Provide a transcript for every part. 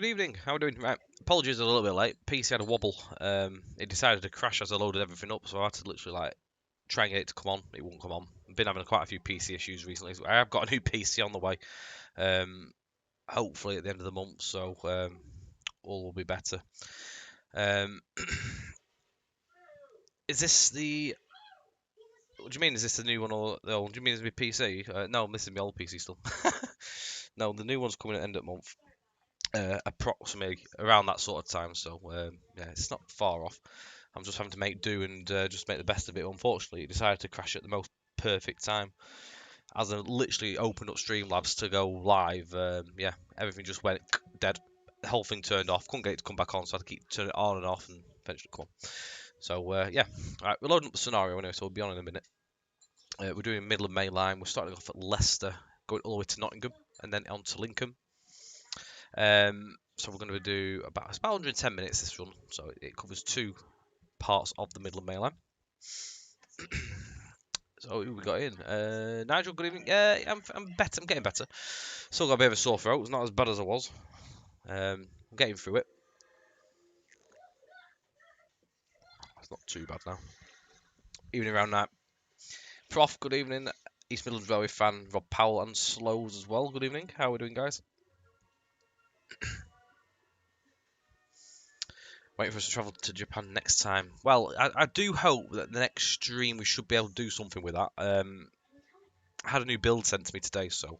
good evening. How are we doing? Right, apologies a little bit late. PC had a wobble. It decided to crash as I loaded everything up, so I had to literally like try and get it to come on. It won't come on. I've been having quite a few PC issues recently. I have got a new PC on the way. Hopefully at the end of the month, so all will be better. Is this the? What do you mean? Is this the new one or the old? Do you mean it's my PC? No, I'm missing my old PC still. No, the new one's coming at the end of the month. Approximately around that sort of time, so yeah, it's not far off. I'm just having to make do and just make the best of it. Unfortunately, it decided to crash at the most perfect time. As I literally opened up Streamlabs to go live, yeah, everything just went dead. The whole thing turned off. Couldn't get it to come back on, so I had to keep turning it on and off, and eventually come on. So yeah, alright, we're loading up the scenario anyway, so we'll be on in a minute. We're doing Midland Main Line. We're starting off at Leicester, going all the way to Nottingham, and then on to Lincoln. So we're going to do about 110 minutes this run, so it covers two parts of the Midland Main Line. So who we got in? Nigel, good evening. Yeah, I'm better. I'm getting better. Still got a bit of a sore throat. It's not as bad as I was. I'm getting through it. It's not too bad now. Evening around night. Prof, good evening. East Midlands Railway fan Rob Powell and Slows as well. Good evening. How are we doing, guys? Waiting for us to travel to Japan next time. Well, I do hope that the next stream we should be able to do something with that. I had a new build sent to me today, so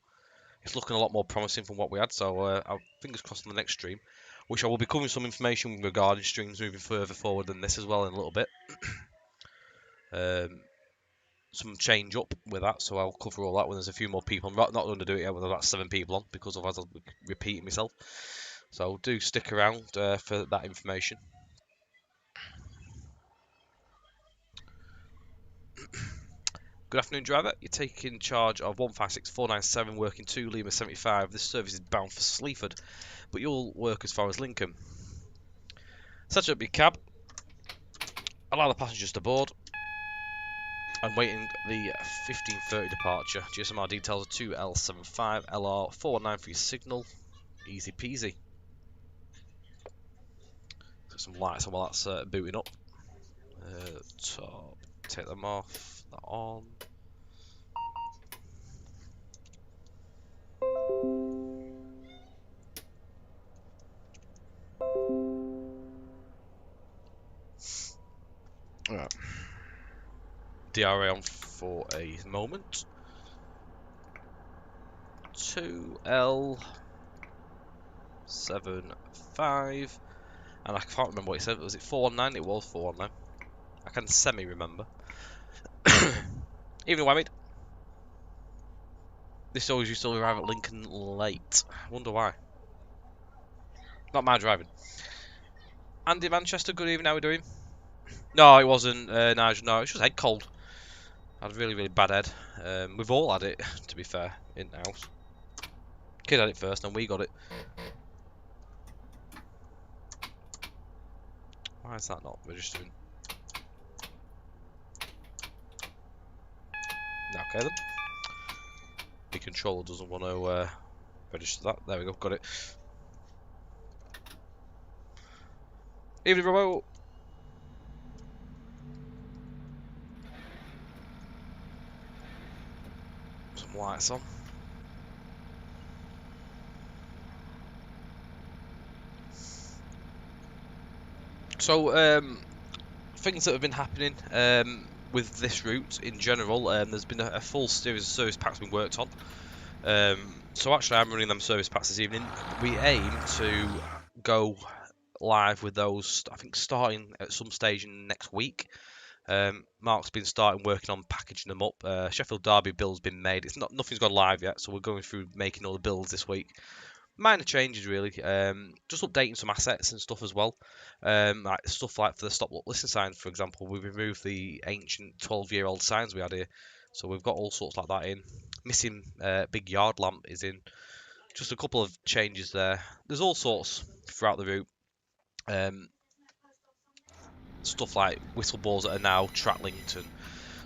it's looking a lot more promising from what we had. So I'll fingers crossed on the next stream, which I will be covering some information regarding streams moving further forward than this as well in a little bit. Some change up with that, so I'll cover all that when there's a few more people. I'm not going to do it yet when there's about 7 people on, because otherwise I'll be repeating myself. So do stick around for that information. Good afternoon, driver. You're taking charge of 156497, working 2 Lima 75. This service is bound for Sleaford, but you'll work as far as Lincoln. Set up your cab. Allow the passengers to board. I'm waiting the 15:30 departure. GSMR details are 2L75 LR 419 for your signal. Easy peasy. Got some lights on while that's booting up. Top. Take them off. That on. Right. DRA on for a moment. 2L75. And I can't remember what it said. Was it 419? It was 419. I can semi-remember. Evening, Whammy. This always used to arrive at Lincoln late. I wonder why. Not my driving. Andy Manchester, good evening. How are we doing? No, it wasn't Nigel. No, it was just head cold. I had a really, really bad head. We've all had it, to be fair, in the house. Kid had it first, and we got it. Why is that not registering? Okay then. The controller doesn't want to register that. There we go, got it. Evening, Robo. Some lights on. So, things that have been happening with this route in general, there's been a full series of service packs been worked on. So actually I'm running them service packs this evening. We aim to go live with those, I think, starting at some stage in next week. Mark's been starting working on packaging them up. Sheffield Derby build's been made. Nothing's gone live yet, so we're going through making all the builds this week. Minor changes really, just updating some assets and stuff as well. Like stuff like for the stop listen signs, for example, we've removed the ancient 12-year-old signs we had here, so we've got all sorts like that in. Missing big yard lamp is in. Just a couple of changes there. There's all sorts throughout the route. Stuff like whistle bores that are now track linked and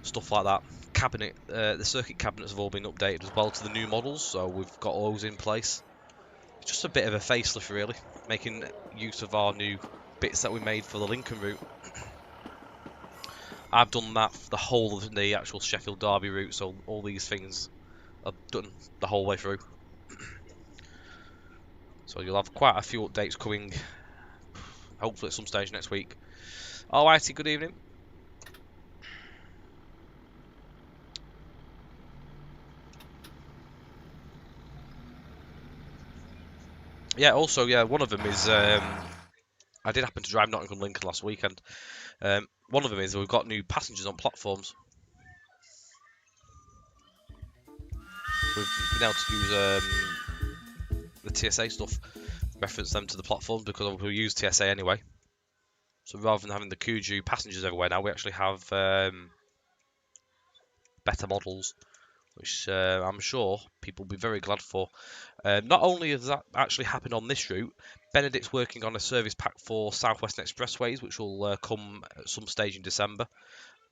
stuff like that. Cabinet, the circuit cabinets have all been updated as well to the new models, so we've got those in place. just a bit of a facelift really, making use of our new bits that we made for the Lincoln route. I've done that for the whole of the actual Sheffield Derby route, so all these things are done the whole way through. So you'll have quite a few updates coming, hopefully at some stage next week. Alrighty, good evening. Yeah, also, yeah, one of them is, I did happen to drive Nottingham Lincoln last weekend. One of them is we've got new passengers on platforms. We've been able to use the TSA stuff, reference them to the platforms because we use TSA anyway. So rather than having the Kuju passengers everywhere now, we actually have better models, which I'm sure people will be very glad for. Not only has that actually happened on this route, Benedict's working on a service pack for South Western Expressways, which will come at some stage in December.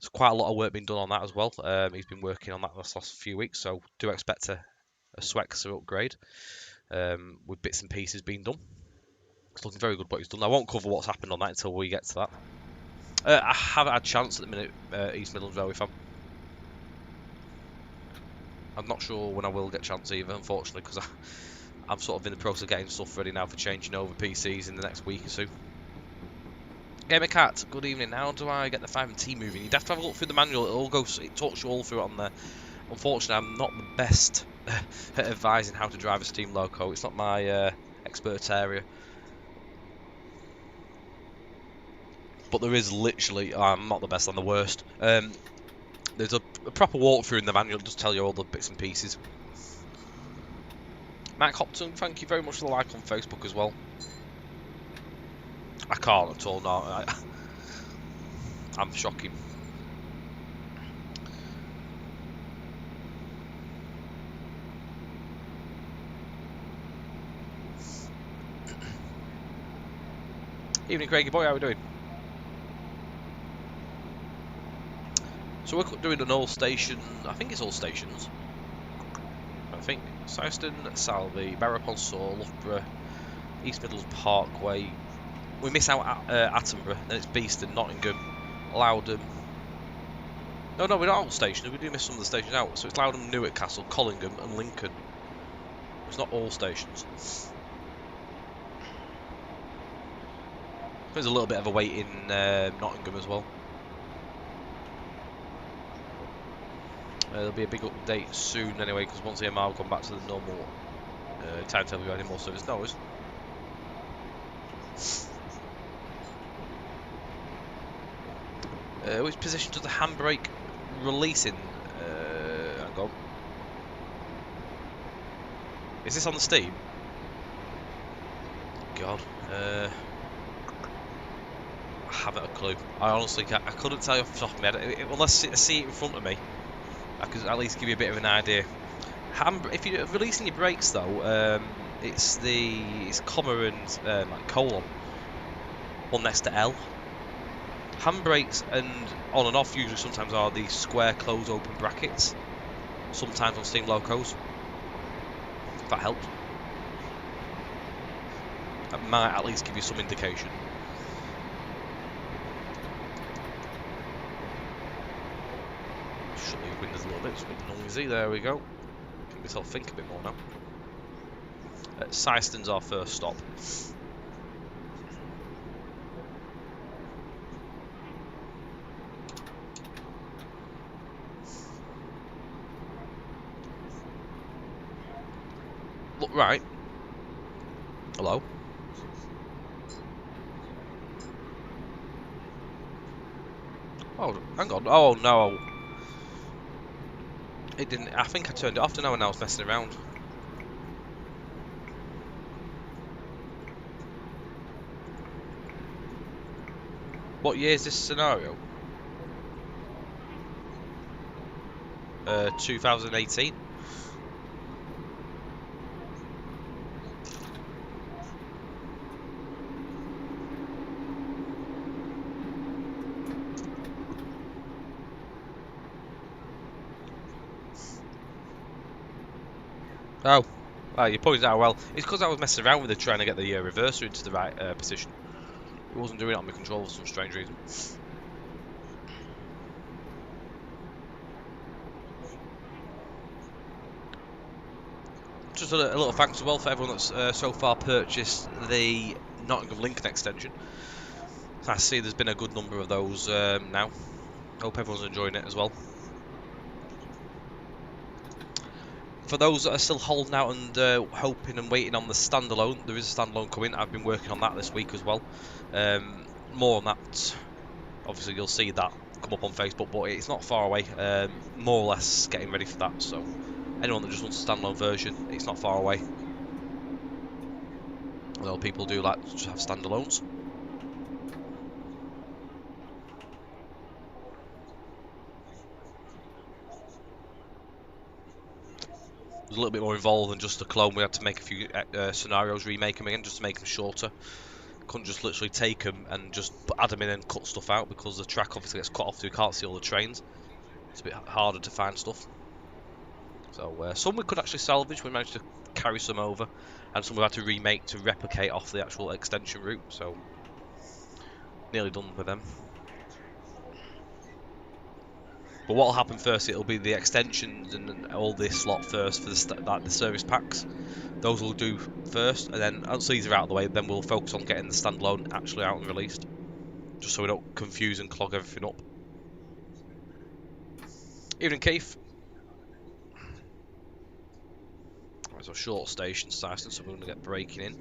There's quite a lot of work being done on that as well. He's been working on that the last few weeks, so do expect a Swexer upgrade with bits and pieces being done. It's looking very good what he's done. I won't cover what's happened on that until we get to that. I haven't had a chance at the minute, East Midlands Railway fan. I'm not sure when I will get a chance either, unfortunately, because I'm sort of in the process of getting stuff ready now for changing over PCs in the next week or so. Gamer Cat, good evening. How do I get the 5T moving? You'd have to have a look through the manual. It talks you all through it on there. Unfortunately, I'm not the best at advising how to drive a steam loco. It's not my expert area. But there is literally, I'm not the best, I'm the worst. There's a proper walkthrough in the manual, just tell you all the bits and pieces. Matt Hopton, thank you very much for the like on Facebook as well. I can't at all, no. I'm shocking. Evening, Craigie boy, how are we doing? So we're doing an all station, I think it's all stations. I think Syston, Salby, Barrow-upon-Soar, Loughborough, East Midlands Parkway. We miss out at Attenborough, then it's Beeston, Nottingham, Loudon. No, we're not all stations. We do miss some of the stations out. So it's Loudon, Newcastle, Collingham, and Lincoln. It's not all stations. There's a little bit of a wait in Nottingham as well. There'll be a big update soon anyway, because once the MR have gone back to the normal timetable, we have any more service noise. Which position does the handbrake release in? Hang on. Is this on the steam? God. I haven't a clue. I honestly I couldn't tell you off the top of my head. Unless I see it in front of me, I could at least give you a bit of an idea. If you're releasing your brakes though, it's comma and like colon, one next to L. Handbrakes and on and off usually sometimes are these square close open brackets. Sometimes on steam locos. If that helps. That might at least give you some indication. Shut these windows a little bit, it's a bit noisy. There we go. Make myself think a bit more now. Syston's our first stop. Look right. Hello. Oh, hang on. Oh no. It didn't. I think I turned it off to know when I was messing around. What year is this scenario? 2018. Oh, You pointed out, well, it's because I was messing around with it trying to get the reverser into the right position. It wasn't doing it on my control for some strange reason. Just a little thanks as well for everyone that's so far purchased the Nottingham Lincoln extension. I see there's been a good number of those now. Hope everyone's enjoying it as well. For those that are still holding out and hoping and waiting on the standalone, there is a standalone coming. I've been working on that this week as well. More on that. Obviously, you'll see that come up on Facebook, but it's not far away. More or less getting ready for that. So, anyone that just wants a standalone version, it's not far away. Although people do like to have standalones. It was a little bit more involved than just a clone. We had to make a few scenarios, remake them again, just to make them shorter. Couldn't just literally take them and just add them in and cut stuff out, because the track obviously gets cut off so you can't see all the trains. It's a bit harder to find stuff. So some we could actually salvage. We managed to carry some over, and some we had to remake to replicate off the actual extension route. So nearly done with them. But what will happen first, it'll be the extensions and all this lot first for the service packs. Those will do first, and then once these are out of the way, then we'll focus on getting the standalone actually out and released. Just so we don't confuse and clog everything up. Evening, Keith. There's a short station, Syson, so we're going to get braking in.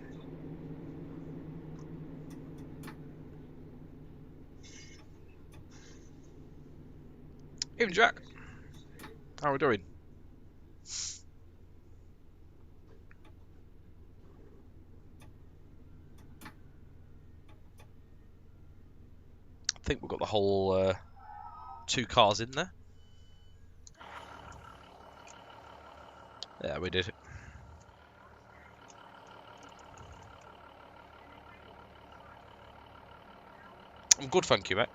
Evening, Jack. How are we doing? I think we've got the whole 2 cars in there. Yeah, we did. I'm good, thank you, mate.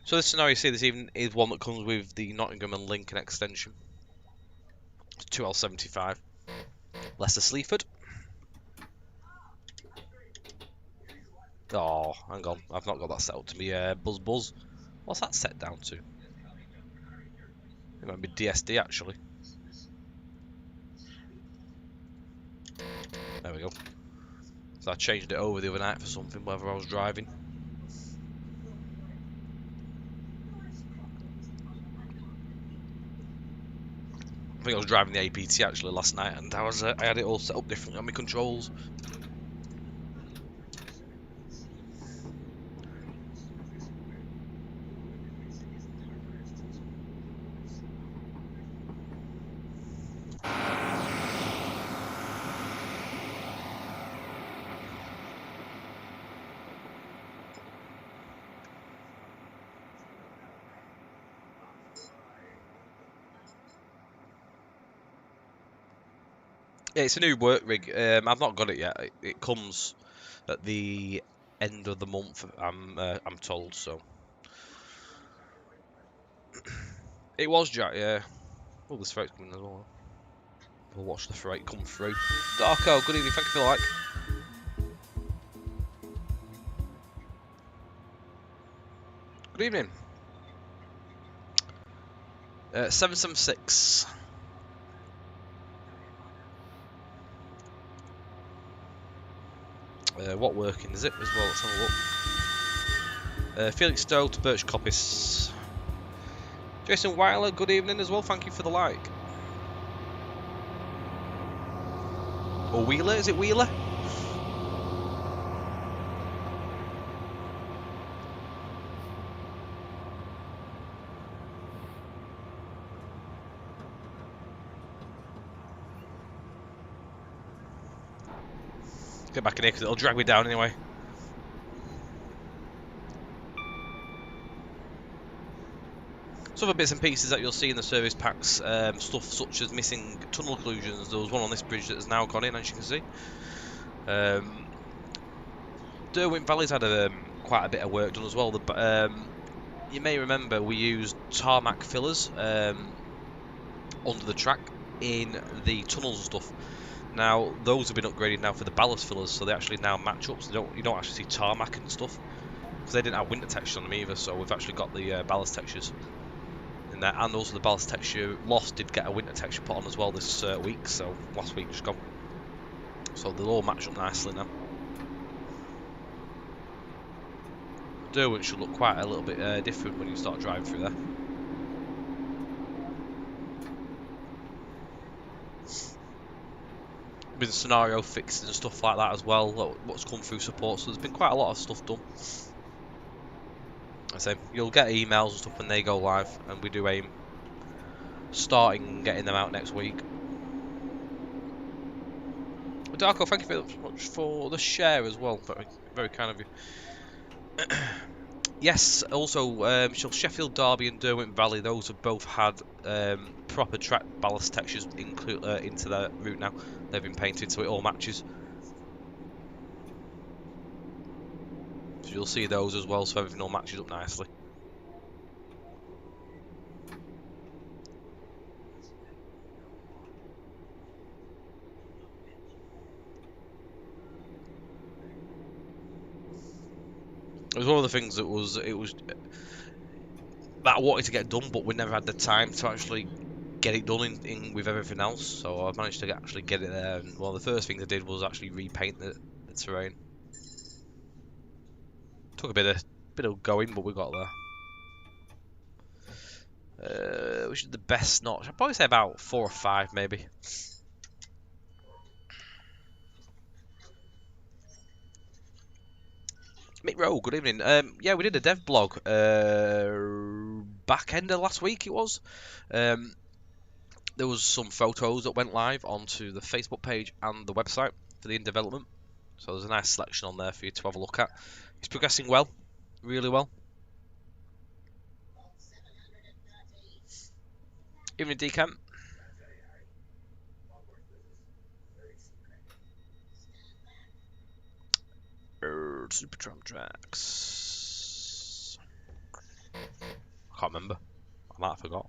So this scenario you see this evening is one that comes with the Nottingham and Lincoln extension. 2L75. Leicester Sleaford. Oh, hang on. I've not got that set up to me. Buzz. What's that set down to? It might be DSD, actually. There we go. So I changed it over the other night for something, whether I was driving. I think I was driving the APT actually last night, and I had it all set up differently on my controls. Yeah, it's a new work rig. I've not got it yet. It comes at the end of the month. I'm told so. It was Jack, yeah. Oh, this freight's coming as well. We'll watch the freight come through. Darko, good evening. Thank you for the like. Good evening. 776. What working is it as well? Let's have a look. Felix Stowe to Birch Coppice. Jason Weiler, good evening as well. Thank you for the like. Or Wheeler? Is it Wheeler? Get back in here because it'll drag me down anyway. Some other bits and pieces that you'll see in the service packs, stuff such as missing tunnel occlusions. There was one on this bridge that has now gone in, as you can see. Derwent Valley's had quite a bit of work done as well. You may remember we used tarmac fillers under the track in the tunnels and stuff. Now those have been upgraded now for the ballast fillers, so they actually now match up. So you don't actually see tarmac and stuff because they didn't have winter texture on them either. So we've actually got the ballast textures in there, and also the ballast texture Lost did get a winter texture put on as well this week. So last week just gone. So they'll all match up nicely now. Derwent should look quite a little bit different when you start driving through there. Been scenario fixes and stuff like that as well. What's come through support, so there's been quite a lot of stuff done. I say you'll get emails and stuff when they go live, and we do aim starting getting them out next week. Darko, thank you very much for the share as well. Very, very kind of you. Yes, also Sheffield Derby and Derwent Valley, those have both had proper track ballast textures into their route now. They've been painted so it all matches. So you'll see those as well, so everything all matches up nicely. It was one of the things that that I wanted to get done, but we never had the time to actually get it done with everything else. So I managed to actually get it there. And one of the first things I did was actually repaint the terrain. Took a bit of going, but we got there. Which is the best notch? I'd probably say about 4 or 5, maybe. Mick Rowe, good evening. Yeah, we did a dev blog back end of last week. It was. There was some photos that went live onto the Facebook page and the website for the in development. So there's a nice selection on there for you to have a look at. It's progressing well, really well. Evening, Decamp. Super Tram Tracks. I can't remember. I might have forgot.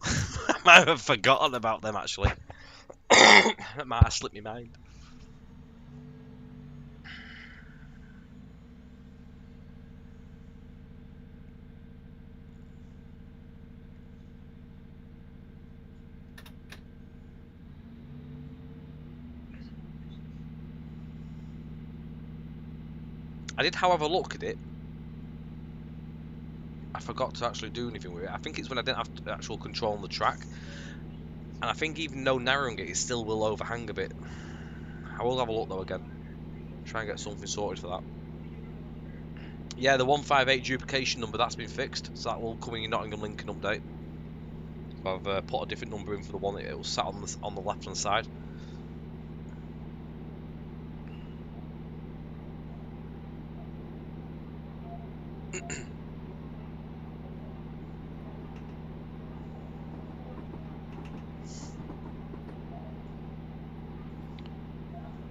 I might have forgotten about them actually. That might have slipped my mind. I did, however, look at it. I forgot to actually do anything with it. I think it's when I didn't have actual control on the track. And I think even though narrowing it still will overhang a bit. I will have a look though again. Try and get something sorted for that. Yeah, the 158 duplication number, that's been fixed. So that will come in your Nottingham Lincoln update. So I've put a different number in for the one that it was sat on the left hand side.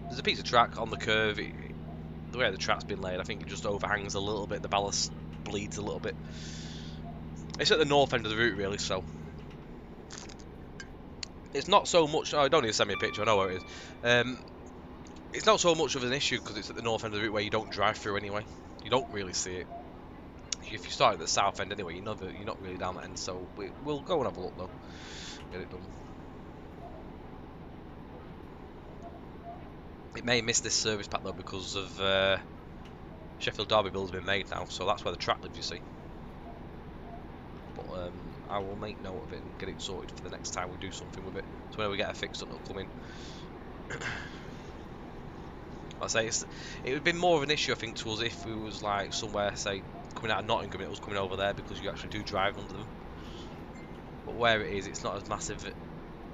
There's a piece of track on the curve. The way the track's been laid, I think it just overhangs a little bit. The ballast bleeds a little bit. It's at the north end of the route, really, so it's not so much. Oh, don't need to send me a picture. I know where it is. It's not so much of an issue because it's at the north end of the route where you don't drive through anyway. You don't really see it. If you start at the south end anyway, you're not really down that end. So we'll go and have a look though. Get it done. It may miss this service pack though because of Sheffield Derby build's been made now, so that's where the track lives, you see. But I will make note of it and get it sorted for the next time we do something with it. So when we get it fixed up, it'll come in. I say it would have been more of an issue, I think, to us if we was like somewhere, say, coming out of Nottingham, it was coming over there because you actually do drive under them. But where it is, it's not as massive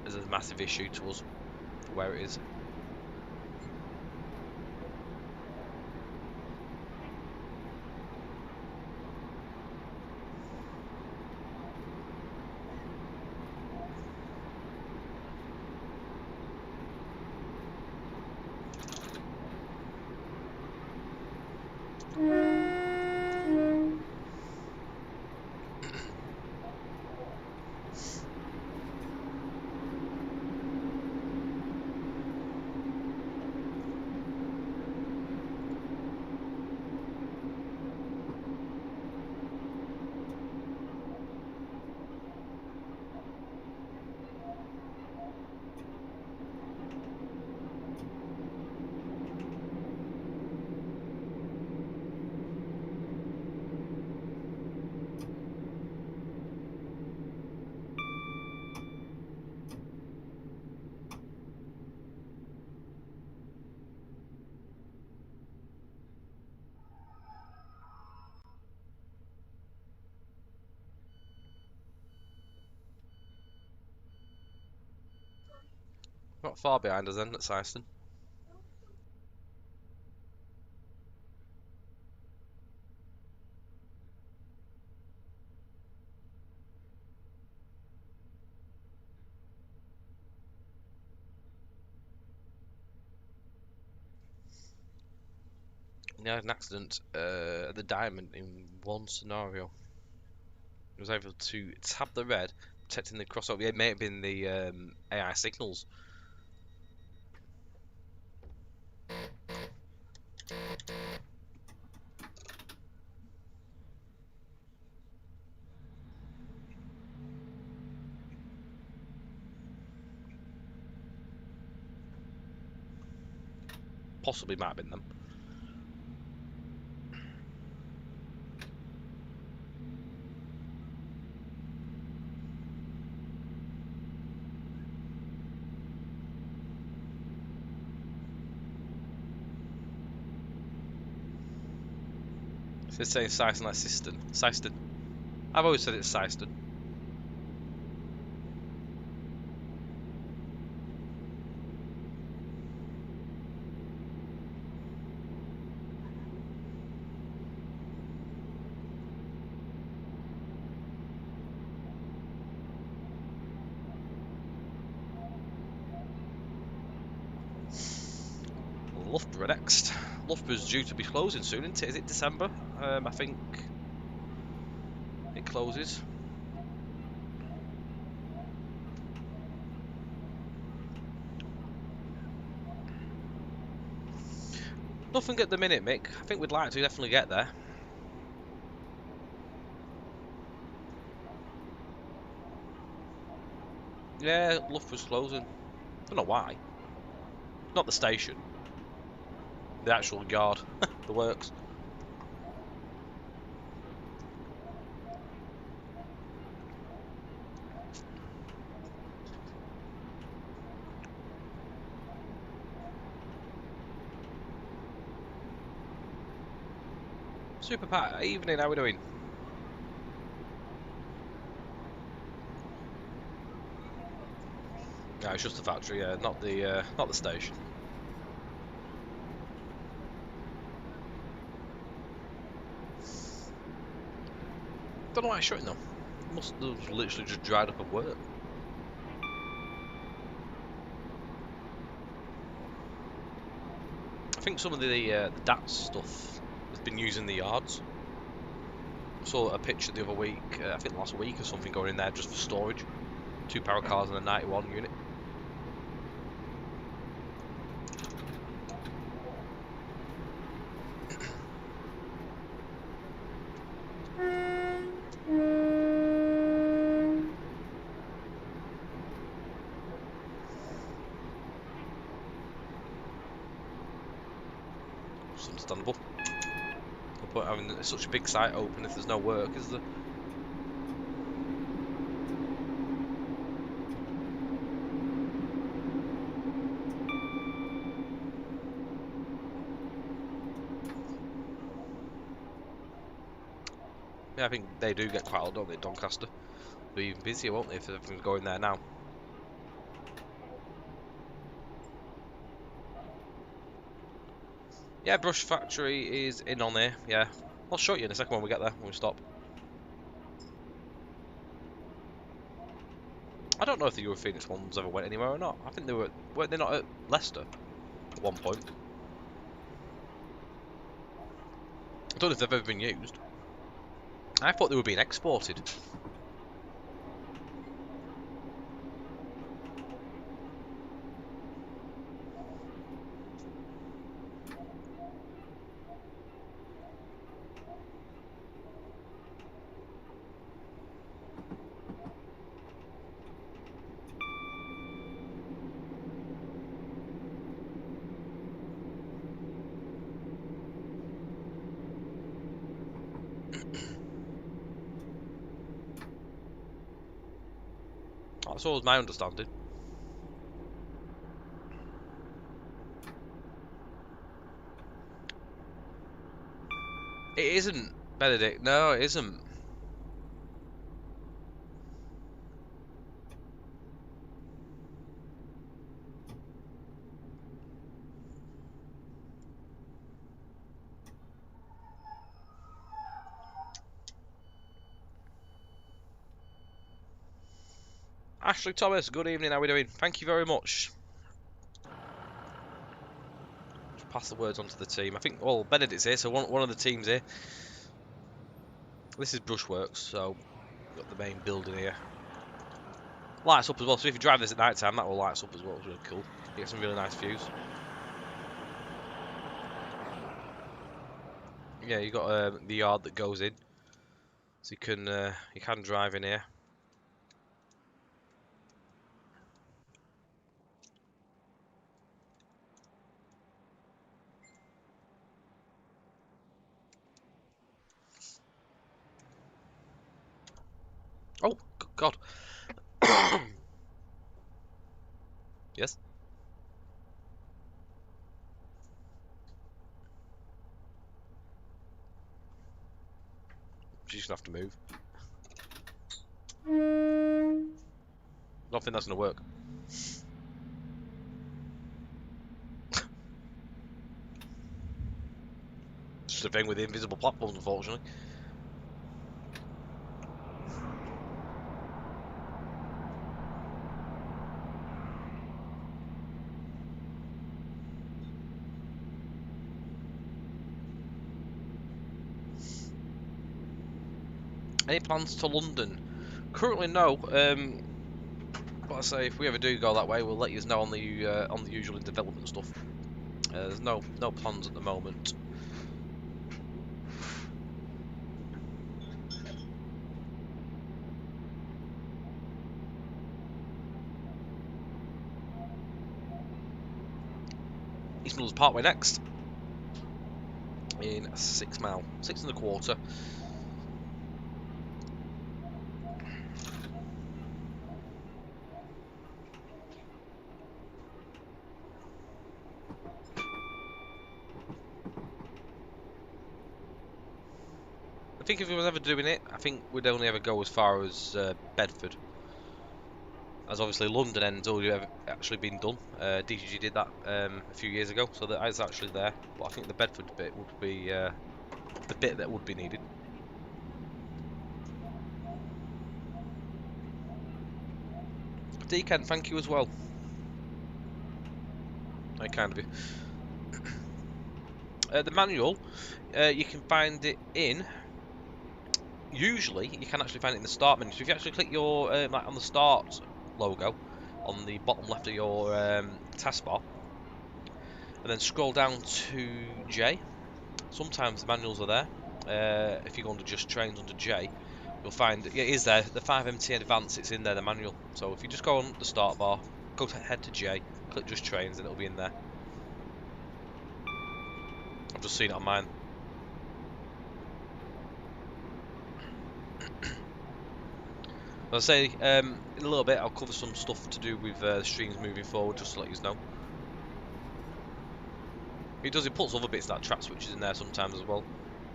as a massive issue to us. Where it is. Not far behind us then at Syston. He had an accident at the Diamond in one scenario. He was able to tap the red, protecting the crossover. Yeah, it may have been the AI signals. Possibly might have been them. So it's saying Syston like Syston. Syston. I've always said it's Syston. Loughborough next. Loughborough's due to be closing soon, isn't it? Is it December? I think it closes. Nothing at the minute, Mick. I think we'd like to definitely get there. Yeah, Loughborough's closing. Don't know why. Not the station. The actual yard. The works. Super Pat, evening, how we doing? No, it's just the factory, yeah, not the station. Don't know why it's shutting though. Must have literally just dried up at work. I think some of the DATS stuff has been using the yards. I saw a picture the other week, I think last week or something, going in there just for storage. 2 power cars and a 91 unit. It's understandable. No point having such a big site open if there's no work, is there? Yeah, I think they do get quite a lot, don't they, Doncaster? They'll be even busier, won't they, if everything's going there now? Yeah, Brush Factory is in on there, yeah. I'll show you in a second when we get there, when we stop. I don't know if the Euro Phoenix ones ever went anywhere or not. I think they weren't they not at Leicester at one point? I don't know if they've ever been used. I thought they were being exported. That's always my understanding. It isn't, Benedict. No, it isn't. Ashley Thomas, good evening, how are we doing? Thank you very much. Just pass the words on to the team. I think, well, Benedict's here, so one of the teams here. This is Brushworks, so we've got the main building here. Lights up as well, so if you drive this at night time, that will lights up as well. It's really cool. You get some really nice views. Yeah, you got the yard that goes in, so you can drive in here. Oh, God. Yes? She's gonna have to move. Don't think that's gonna work. Just a thing with the invisible platforms, unfortunately. Any plans to London? Currently, no. But I say if we ever do go that way, we'll let you know on the usual development stuff. There's no plans at the moment. East Midlands Parkway next in 6 mile, 6.25. I think if we was ever doing it, I think we'd only ever go as far as Bedford. As obviously London end's already actually been done. DGG did that a few years ago, so that is actually there. But I think the Bedford bit would be the bit that would be needed. Deacon, thank you as well. I kind of do. The manual, you can find it in. Usually, you can actually find it in the start menu. So if you actually click your like on the start logo on the bottom left of your taskbar, and then scroll down to J. Sometimes the manuals are there. If you go under Just Trains under J, you'll find it is there. The 5MT Advance, it's in there, the manual. So if you just go on the start bar, head to J, click Just Trains, and it'll be in there. I've just seen it on mine. I'll say in a little bit I'll cover some stuff to do with streams moving forward, just to let you know. It puts other bits like track switches in there sometimes as well.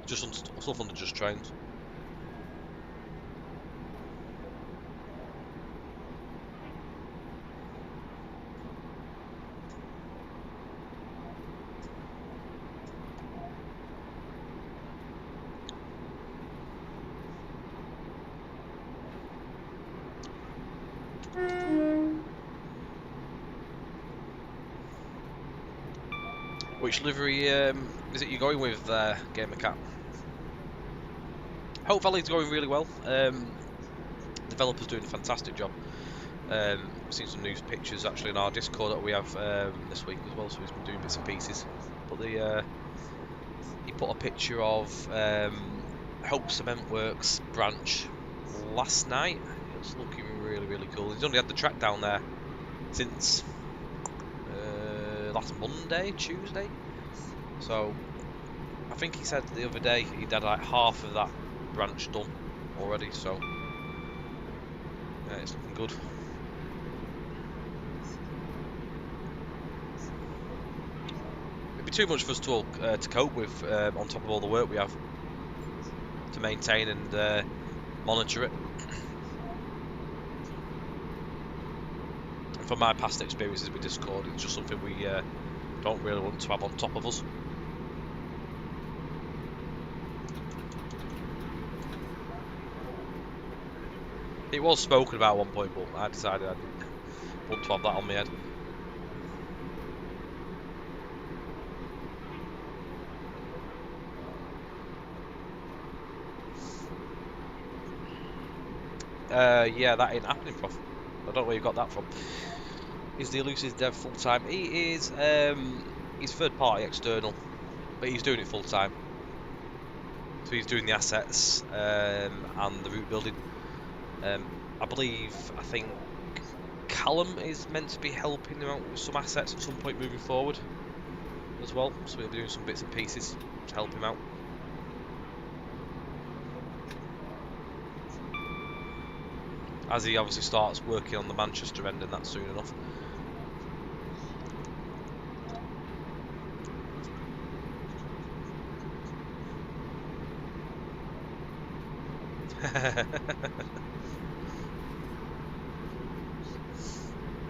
Just stuff under Just Trains. Which livery is it you're going with there, Gamer Cat? Hope Valley's going really well. Developers doing a fantastic job. We've seen some news pictures actually in our Discord that we have this week as well, so he's been doing bits and pieces. But he put a picture of Hope Cement Works branch last night. It's looking really, really cool. He's only had the track down there since last Monday, Tuesday. So I think he said the other day he'd had like half of that branch done already. So yeah, it's looking good. It'd be too much for us to cope with on top of all the work we have to maintain and monitor it. From my past experiences with Discord, it's just something we don't really want to have on top of us. It was spoken about at one point, but I decided I didn't want to have that on my head. Yeah, that ain't happening, Prof. I don't know where you got that from. Is the Elusive dev full time? He is. He's third party external, but he's doing it full time. So he's doing the assets and the route building. I think Callum is meant to be helping him out with some assets at some point moving forward as well. So he'll be doing some bits and pieces to help him out. As he obviously starts working on the Manchester end, and that's soon enough.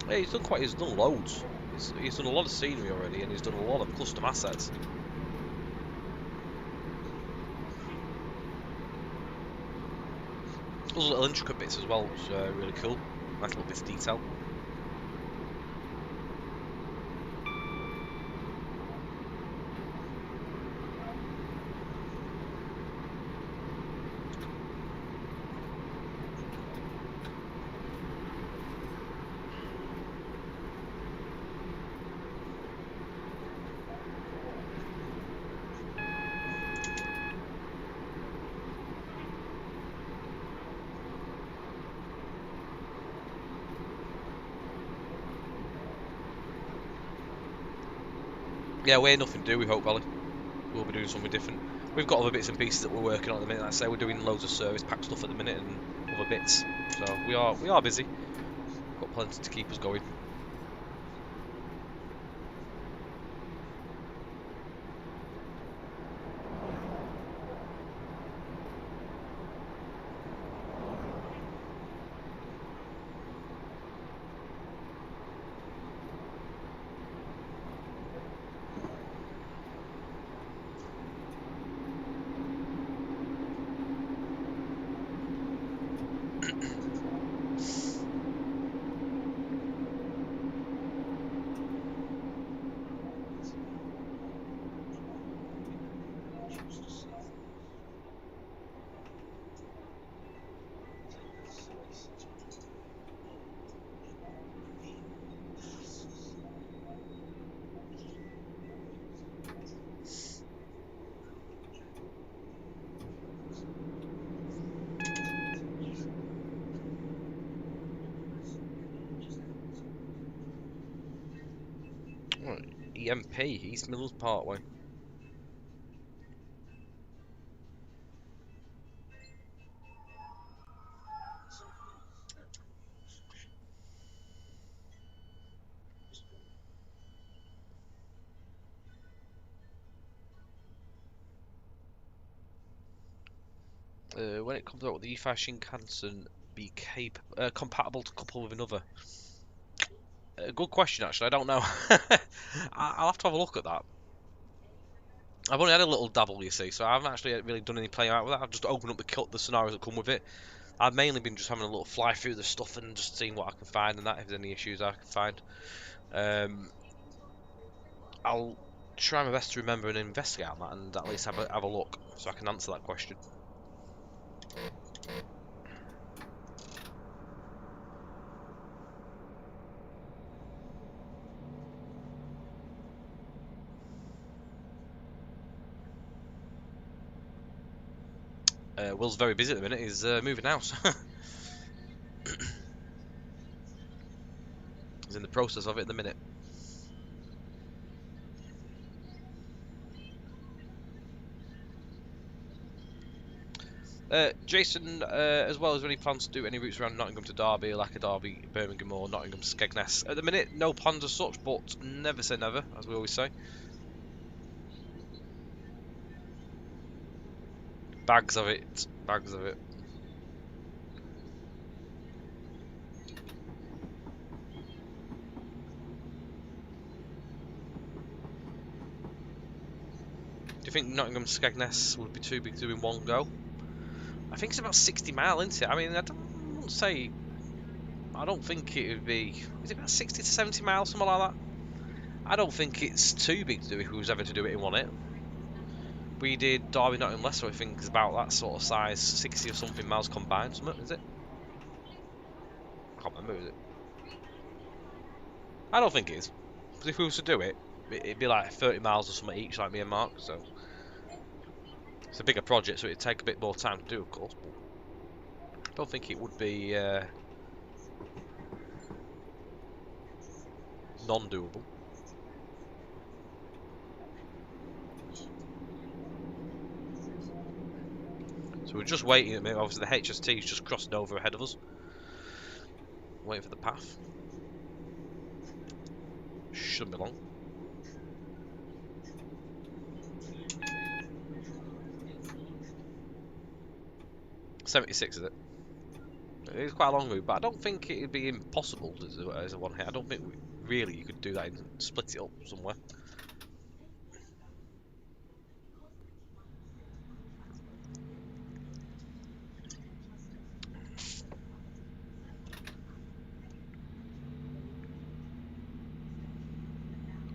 Yeah, he's done loads. He's done a lot of scenery already, and he's done a lot of custom assets. Those little intricate bits as well, which are really cool. Nice little bits of detail. Yeah, we're nothing to do with Hope Valley. We'll be doing something different. We've got other bits and pieces that we're working on at the minute. Like I say, we're doing loads of service pack stuff at the minute and other bits. So we are busy. Got plenty to keep us going. EMP, East Midlands Parkway. When it comes out, will the E5 Shinkansen be compatible to couple with another? Good question, actually. I don't know. I'll have to have a look at that. I've only had a little dabble, you see, so I haven't actually really done any playing out with that. I've just opened up the scenarios that come with it. I've mainly been just having a little fly through the stuff and just seeing what I can find and that, if there's any issues I can find. I'll try my best to remember and investigate on that and at least have a look so I can answer that question. Will's very busy at the minute. He's moving house. He's in the process of it at the minute. Jason, as well as any plans to do any routes around Nottingham to Derby, like a Derby, Birmingham or Nottingham Skegness? At the minute, no plans as such, but never say never, as we always say. Bags of it, bags of it. Do you think Nottingham Skegness would be too big to do in one go? I think it's about 60 miles, isn't it? I mean, wouldn't say. I don't think it would be. Is it about 60 to 70 miles, something like that? I don't think it's too big to do if we was ever to do it in one hit. We did Derby, Nottingham Leicester. I think is about that sort of size, 60 or something miles combined. Something is it? I can't remember. Is it? I don't think it is. Because if we was to do it, it'd be like 30 miles or something each, like me and Mark. So it's a bigger project, so it'd take a bit more time to do, of course. But I don't think it would be non-doable. So we're just waiting. Obviously, the HST is just crossing over ahead of us. Waiting for the path. Shouldn't be long. .76 is it? It is quite a long route, but I don't think it'd be impossible as a one hit. I don't think really you could do that and split it up somewhere.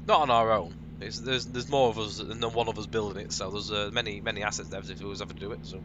Not on our own. There's more of us than one of us building it, so there's many assets there if we was ever to do it. So.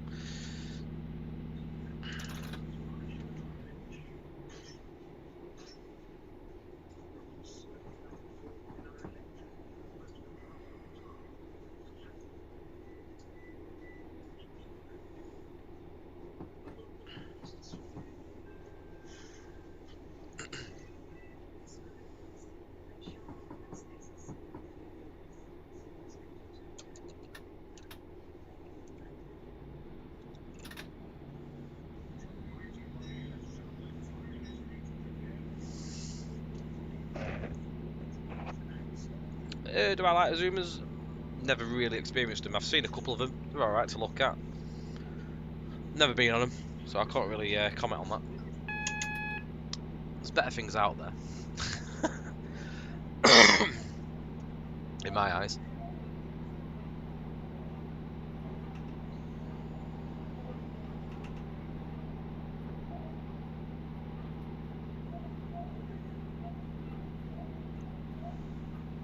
Do I like Azumas? Never really experienced them. I've seen a couple of them. They're alright to look at. Never been on them, so I can't really comment on that. There's better things out there. In my eyes.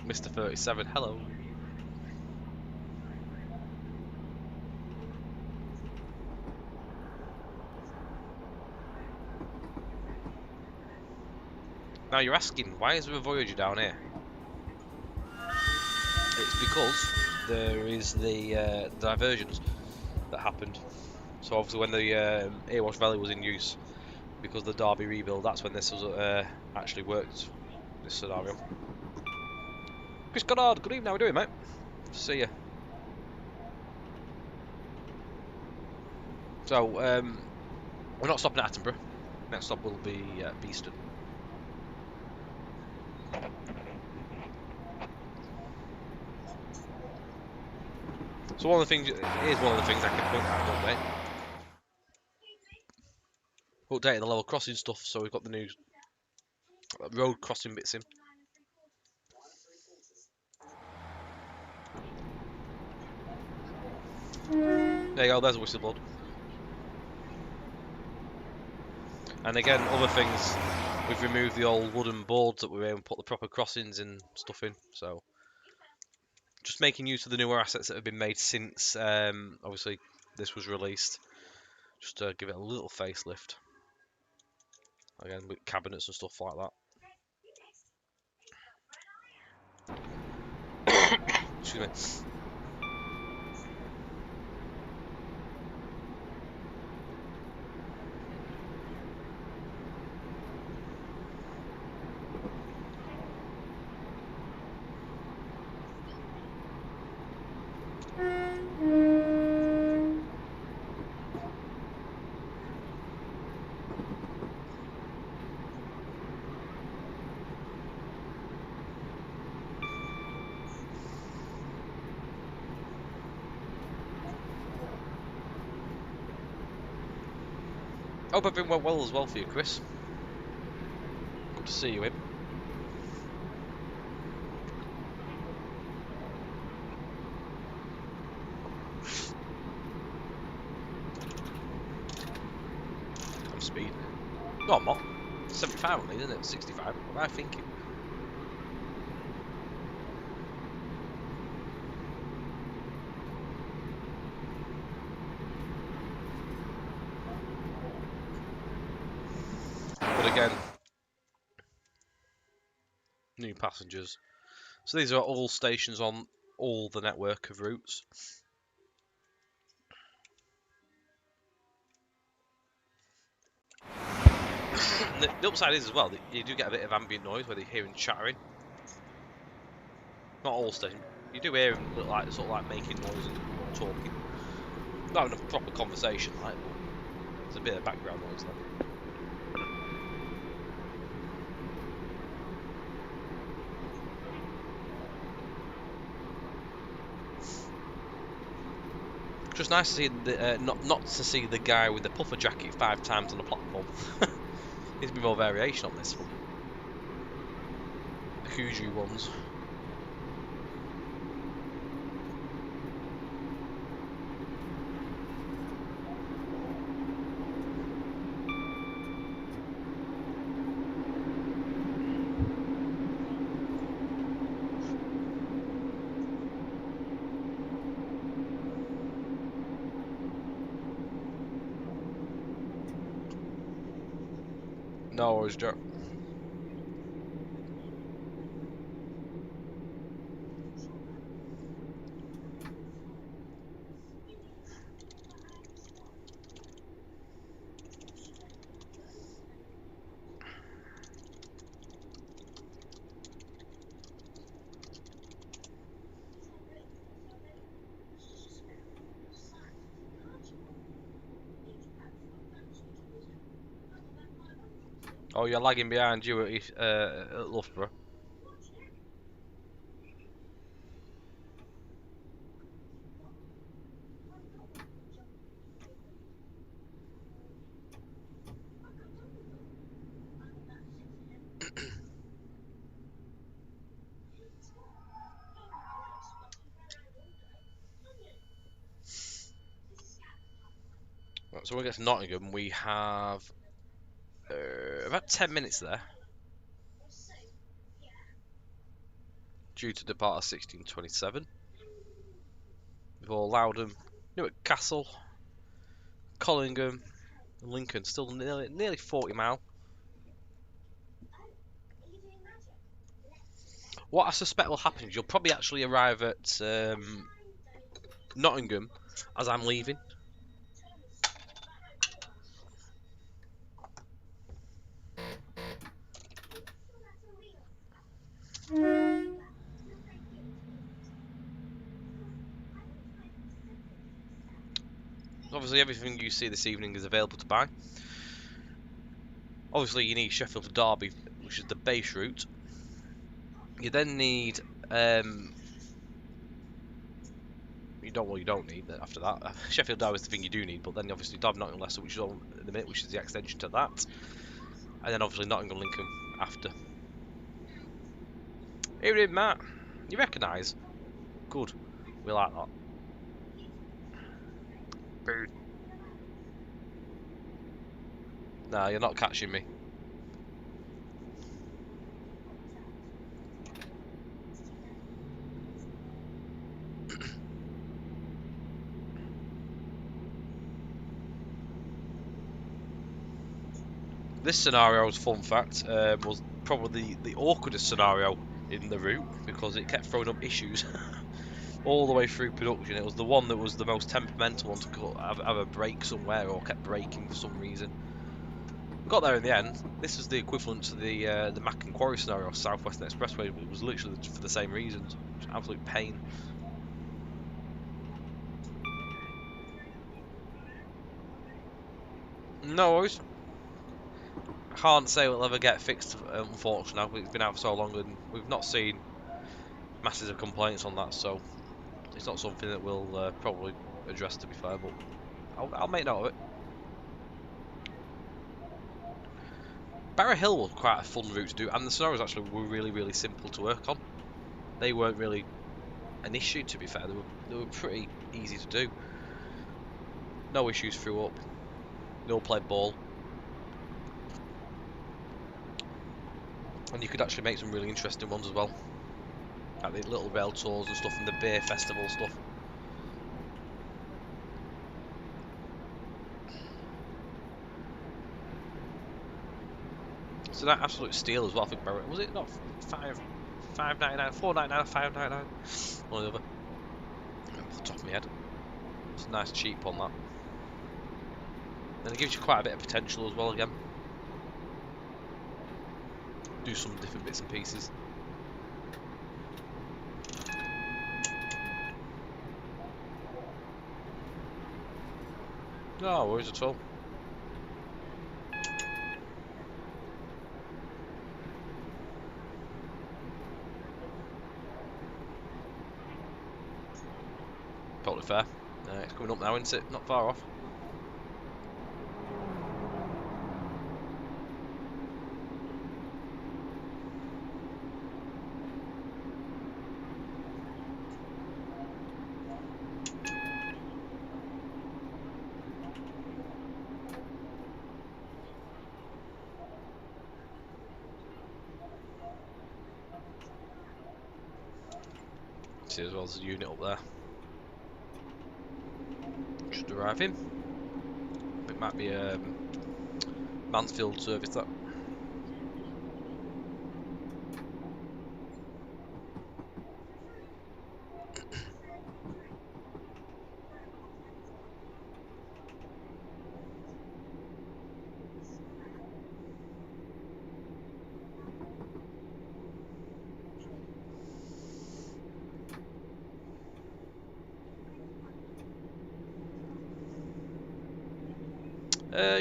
Mr. 37, hello. Now you're asking, why is there a Voyager down here? It's because there is the diversions that happened. So obviously when the Airwash Valley was in use, because of the Derby rebuild, that's when this was actually worked, this scenario. Chris Goddard, good evening, how are we doing, mate? See ya. So, we're not stopping at Attenborough. Next stop will be Beeston. So one of the things, here's one of the things I can point out, don't they? Updating the level crossing stuff, so we've got the new road crossing bits in. There you go, there's a whistle blood. And again, other things, we've removed the old wooden boards that we were able to put the proper crossings and stuff in, so just making use of the newer assets that have been made since obviously this was released, just to give it a little facelift. Again, with cabinets and stuff like that. Excuse me. Hope everything went well as well for you, Chris. Good to see you in. I'm speeding. No, I'm not. 75 on these, isn't it? 65. What am I thinking? But again, new passengers. So these are all stations on all the network of routes. The upside is as well that you do get a bit of ambient noise where you're hearing chattering. Not all stations. You do hear them like sort of like making noise and talking. Not having a proper conversation, like, but there's a bit of background noise there. Just nice to see the not to see the guy with the puffer jacket 5 times on the platform. Needs to be more variation on this one. The Huju ones. No worries, Joe. Oh, you're lagging behind you at Loughborough. Right, so when we get to Nottingham, we have about 10 minutes there. Due to depart at 16:27. Before Loudon, Newark Castle, Collingham, and Lincoln. Still nearly 40 mile. What I suspect will happen is you'll probably actually arrive at Nottingham as I'm leaving. Obviously, everything you see this evening is available to buy. Obviously, you need Sheffield to Derby, which is the base route. You then need you don't need that after that. Sheffield Derby is the thing you do need, but then obviously Derby Nottingham Leicester, which is on in the minute, which is the extension to that, and then obviously Nottingham Lincoln after. Evening, Matt. You recognise? Good. We like that. Boo. Nah, you're not catching me. This scenario's fun fact was probably the awkwardest scenario in the route because it kept throwing up issues all the way through production. It was the one that was the most temperamental one to have a break somewhere or kept breaking for some reason. We got there in the end. This was the equivalent to the Mac and Quarry scenario of South Western Expressway, but it was literally for the same reasons. It was absolute pain. No worries. Can't say we'll ever get fixed, unfortunately. It's been out for so long and we've not seen masses of complaints on that, so it's not something that we'll probably address, to be fair, but I'll make note of it. Barrow Hill was quite a fun route to do, and the scenarios actually were really simple to work on. They weren't really an issue, to be fair. They were pretty easy to do. No issues through up. They all played ball. And you could actually make some really interesting ones as well. Like the little rail tours and stuff and the beer festival stuff. So that absolute steal as well. I think was it not £5.99, £4.99, £5.99? One or the other. Off the top of my head. It's a nice cheap on that. And it gives you quite a bit of potential as well again. Do some different bits and pieces. No worries at all. Totally fair. It's coming up now, isn't it? Not far off. See as well as the unit up there. Just arriving. It might be Mansfield service that.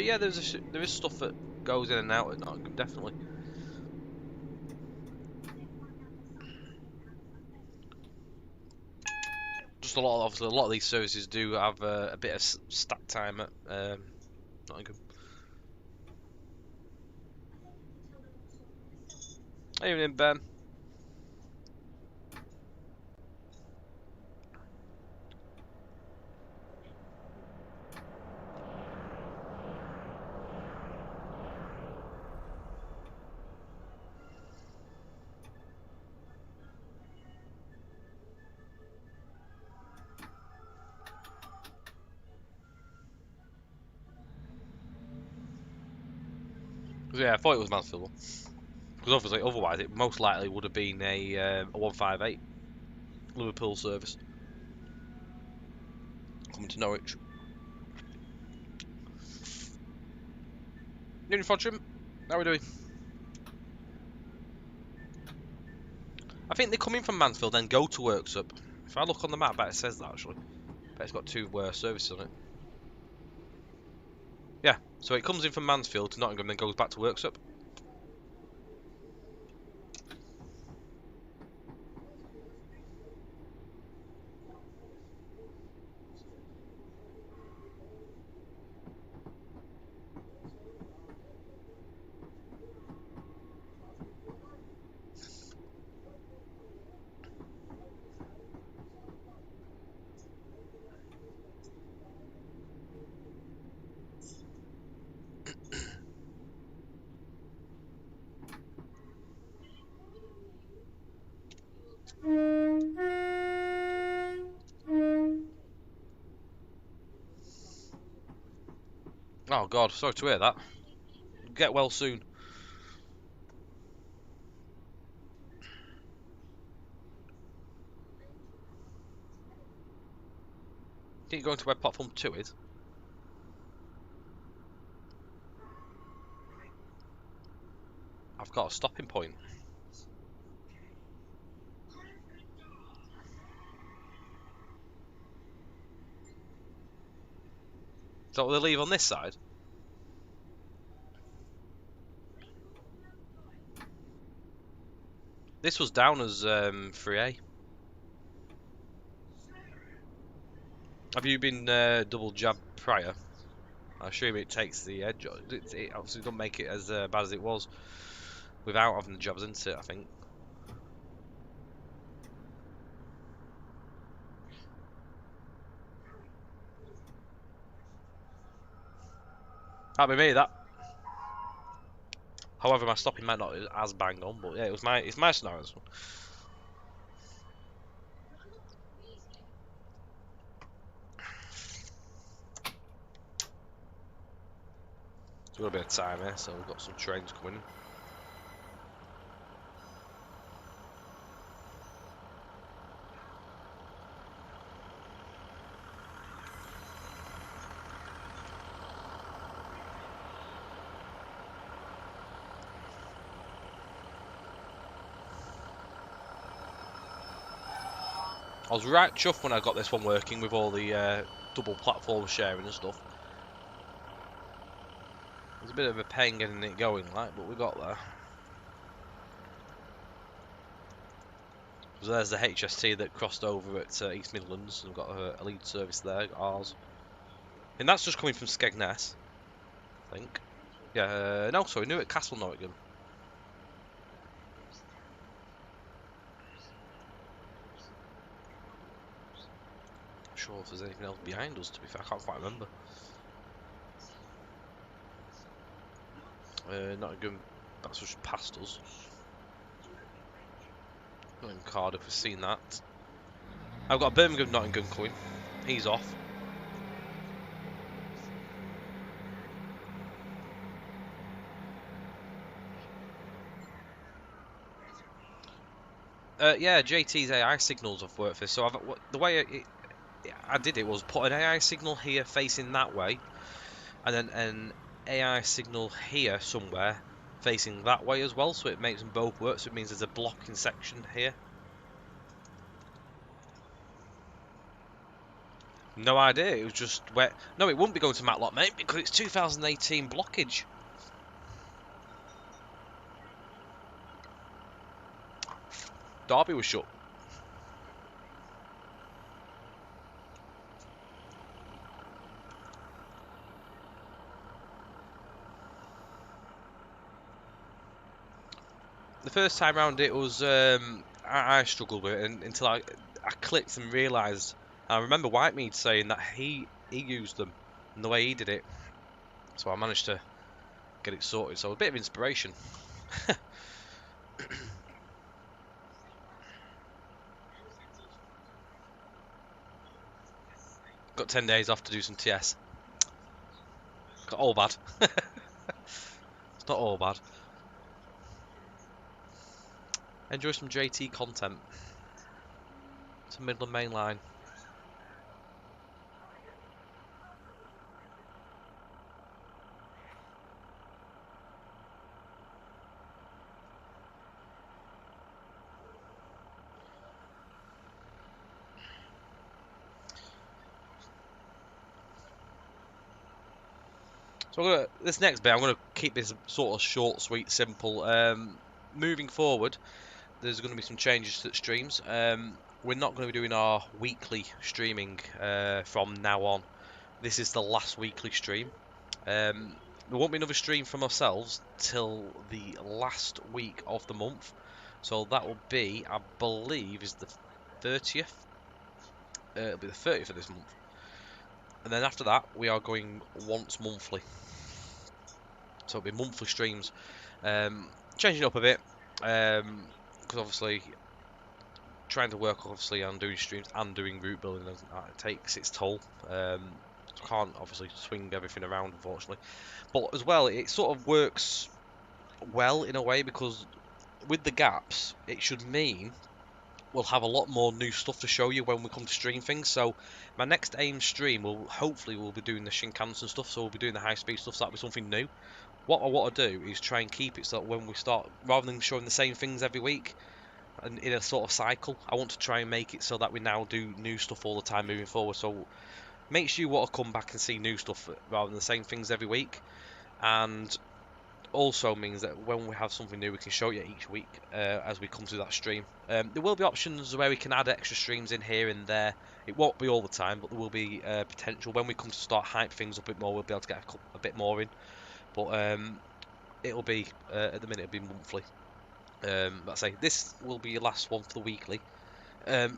Yeah, there is stuff that goes in and out at Nottingham, definitely. Just obviously, a lot of these services do have a bit of stack time at Nottingham. Evening, Ben. Yeah, I thought it was Mansfield. Because obviously, otherwise, it most likely would have been a 158 Liverpool service coming to Norwich. Evening, Fodsham. How are we doing? I think they come in from Mansfield, then go to Worksup. If I look on the map, I bet it says that actually. But it's got two services on it. Yeah, so it comes in from Mansfield to Nottingham, then goes back to Worksup. Oh God, sorry to hear that. Get well soon. Think you're going to where platform 2 is? I've got a stopping point. Is that what they leave on this side? This was down as 3A. Have you been double jabbed prior? I assume it takes the edge. It obviously doesn't make it as bad as it was without having the jabs, isn't it? I think. That'd be me, that. However, my stopping might not be as bang on, but yeah, it's my scenario. This one. We've got a bit of time here, so we've got some trains coming. I was right chuffed when I got this one working with all the double platform sharing and stuff. It was a bit of a pain getting it going, like, but we got there. So there's the HST that crossed over at East Midlands, and we've got a lead service there, ours. And that's just coming from Skegness, I think. Yeah, no, sorry, Newark Castle, Nottingham. Not sure if there's anything else behind us, to be fair, I can't quite remember. Nottingham, that's just past us. Not in Cardiff, we've seen that. I've got Birmingham, Nottingham coming. He's off. Yeah, JT's AI signals have worked for this. So the way I did it was put an AI signal here facing that way, and then an AI signal here somewhere facing that way as well. So it makes them both work. So it means there's a blocking section here. No idea. It was just where. No, it wouldn't be going to Matlock, mate, because it's 2018 blockage. Derby was shut. The first time round, it was I struggled with it until I clicked and realised. I remember Whitemead saying that he used them and the way he did it, so I managed to get it sorted. So a bit of inspiration. Got 10 days off to do some TS. Got all bad. It's not all bad. Enjoy some JT content. It's a Midland Main Line. So this next bit, I'm going to keep this sort of short, sweet, simple. Moving forward, there's going to be some changes to the streams. We're not going to be doing our weekly streaming from now on. This is the last weekly stream. There won't be another stream from ourselves till the last week of the month. So that will be, I believe, is the 30th. It'll be the 30th of this month. And then after that, we are going once monthly. So it'll be monthly streams. Changing up a bit. Because obviously, trying to work obviously on doing streams and doing route building, it takes its toll. Can't obviously swing everything around, unfortunately. But as well, it sort of works well in a way, because with the gaps, it should mean we'll have a lot more new stuff to show you when we come to stream things. So my next AIM stream will hopefully we'll be doing the Shinkansen stuff, so we'll be doing the high speed stuff, so that'll be something new. What I want to do is try and keep it so that when we start, rather than showing the same things every week and in a sort of cycle, I want to try and make it so that we now do new stuff all the time moving forward. So makes you want to come back and see new stuff rather than the same things every week, and also means that when we have something new, we can show you each week as we come to that stream. There will be options where we can add extra streams in here and there. It won't be all the time, but there will be potential. When we come to start hype things up a bit more, we'll be able to get a bit more in. But it'll be, at the minute, it'll be monthly. But I say, this will be your last one for the weekly. The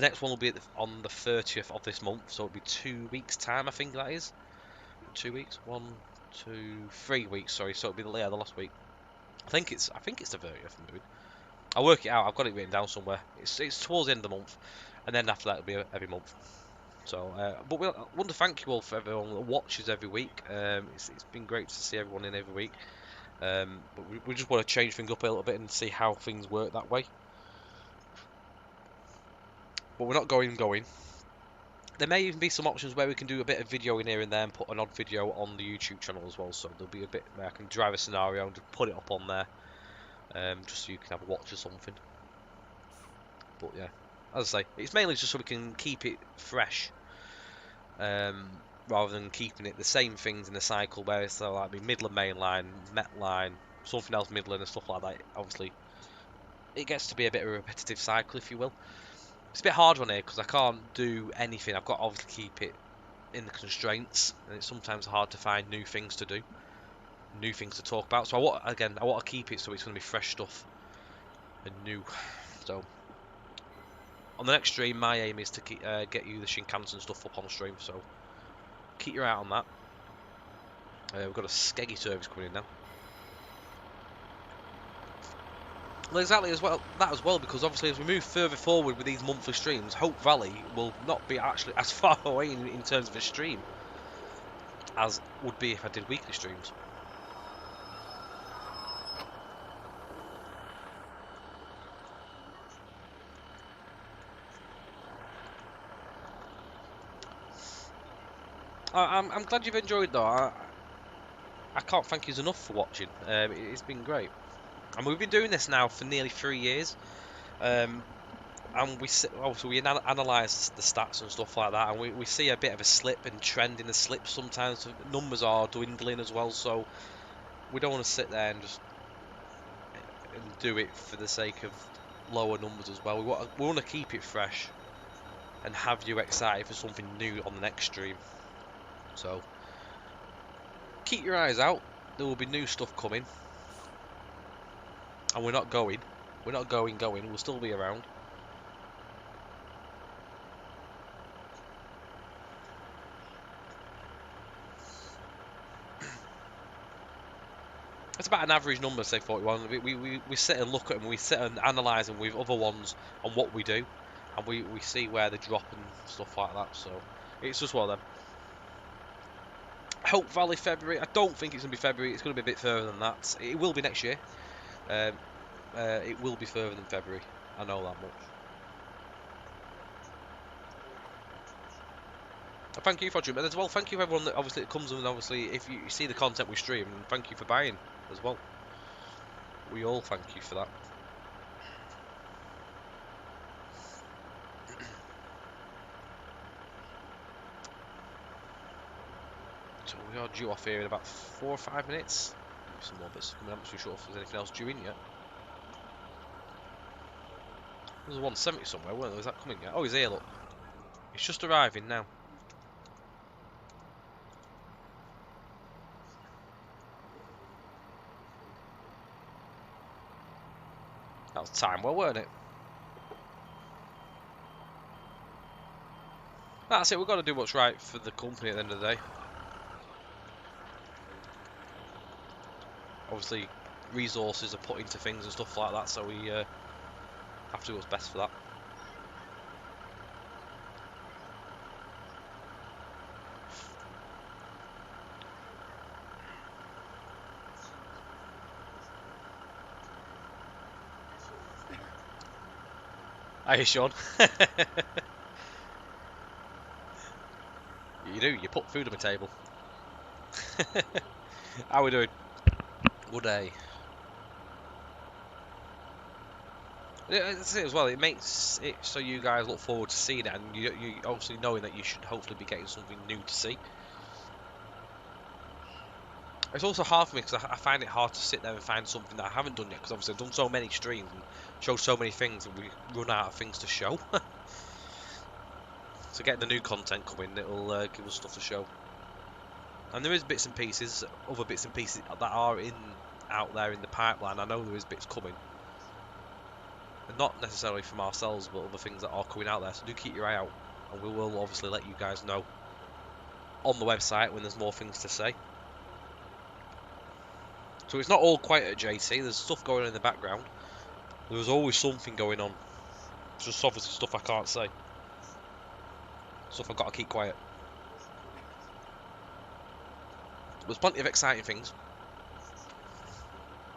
next one will be on the 30th of this month, so it'll be 2 weeks' time, I think that is. 2 weeks? 1, 2, 3 weeks, sorry, so it'll be the last week. I think it's the 30th of Moon. I'll work it out. I've got it written down somewhere. It's towards the end of the month, and then after that it'll be every month. So, but I want to thank you all for everyone that watches every week. It's been great to see everyone in every week. But we just want to change things up a little bit and see how things work that way. But we're not going. There may even be some options where we can do a bit of video in here and there and put an odd video on the YouTube channel as well. So there'll be a bit where I can drive a scenario and just put it up on there, just so you can have a watch or something. But yeah, as I say, it's mainly just so we can keep it fresh, rather than keeping it the same things in the cycle where it's like Midland Main Line, Met Line, something else Midland and stuff like that. Obviously, it gets to be a bit of a repetitive cycle, if you will. It's a bit hard on here because I can't do anything. I've got to obviously keep it in the constraints, and it's sometimes hard to find new things to do, new things to talk about. So I want to keep it so it's going to be fresh stuff and new. So on the next stream, my aim is to get you the Shinkansen stuff up on stream. So keep your eye on that. We've got a skeggy service coming in now. Well, exactly as well because obviously as we move further forward with these monthly streams, Hope Valley will not be actually as far away in terms of a stream as would be if I did weekly streams. I'm glad you've enjoyed though. I can't thank you enough for watching. It's been great. And we've been doing this now for nearly 3 years. And we analyse the stats and stuff like that, and we see a bit of a slip and trend in the slips sometimes. Numbers are dwindling as well, so we don't want to sit there and just do it for the sake of lower numbers as well. We want to keep it fresh and have you excited for something new on the next stream. So keep your eyes out. There will be new stuff coming, and we're not going. We'll still be around. It's about an average number, say 41. We sit and look at them, we sit and analyse them with other ones on what we do, and we see where they drop and stuff like that. So it's just one of them. Hope Valley February. I don't think it's going to be February. It's going to be a bit further than that. It will be next year. It will be further than February. I know that much. Thank you for watching, but as well, thank you for everyone that obviously comes and obviously if you see the content we stream, and thank you for buying as well. We all thank you for that. So we are due off here in about 4 or 5 minutes. Some more bits coming. I'm not too sure if there's anything else due in yet. There's a 170 somewhere, weren't there? Is that coming yet? Oh, he's here, look. It's just arriving now. That was time well, weren't it? That's it, we've got to do what's right for the company at the end of the day. Obviously, resources are put into things and stuff like that, so we have to do what's best for that. Hiya, Sean. You do, you put food on the table. How are we doing? Good day. That's it as well, it makes it so you guys look forward to seeing it, and you obviously knowing that you should hopefully be getting something new to see. It's also hard for me because I find it hard to sit there and find something that I haven't done yet, because obviously I've done so many streams and show so many things, and we run out of things to show. So getting the new content coming, it'll give us stuff to show. And there is bits and pieces, other bits and pieces that are out there in the pipeline. I know there is bits coming. And not necessarily from ourselves, but other things that are coming out there. So do keep your eye out, and we will obviously let you guys know on the website when there's more things to say. So it's not all quiet at JT. There's stuff going on in the background. There's always something going on. It's just obviously stuff I can't say. Stuff I've got to keep quiet. There's plenty of exciting things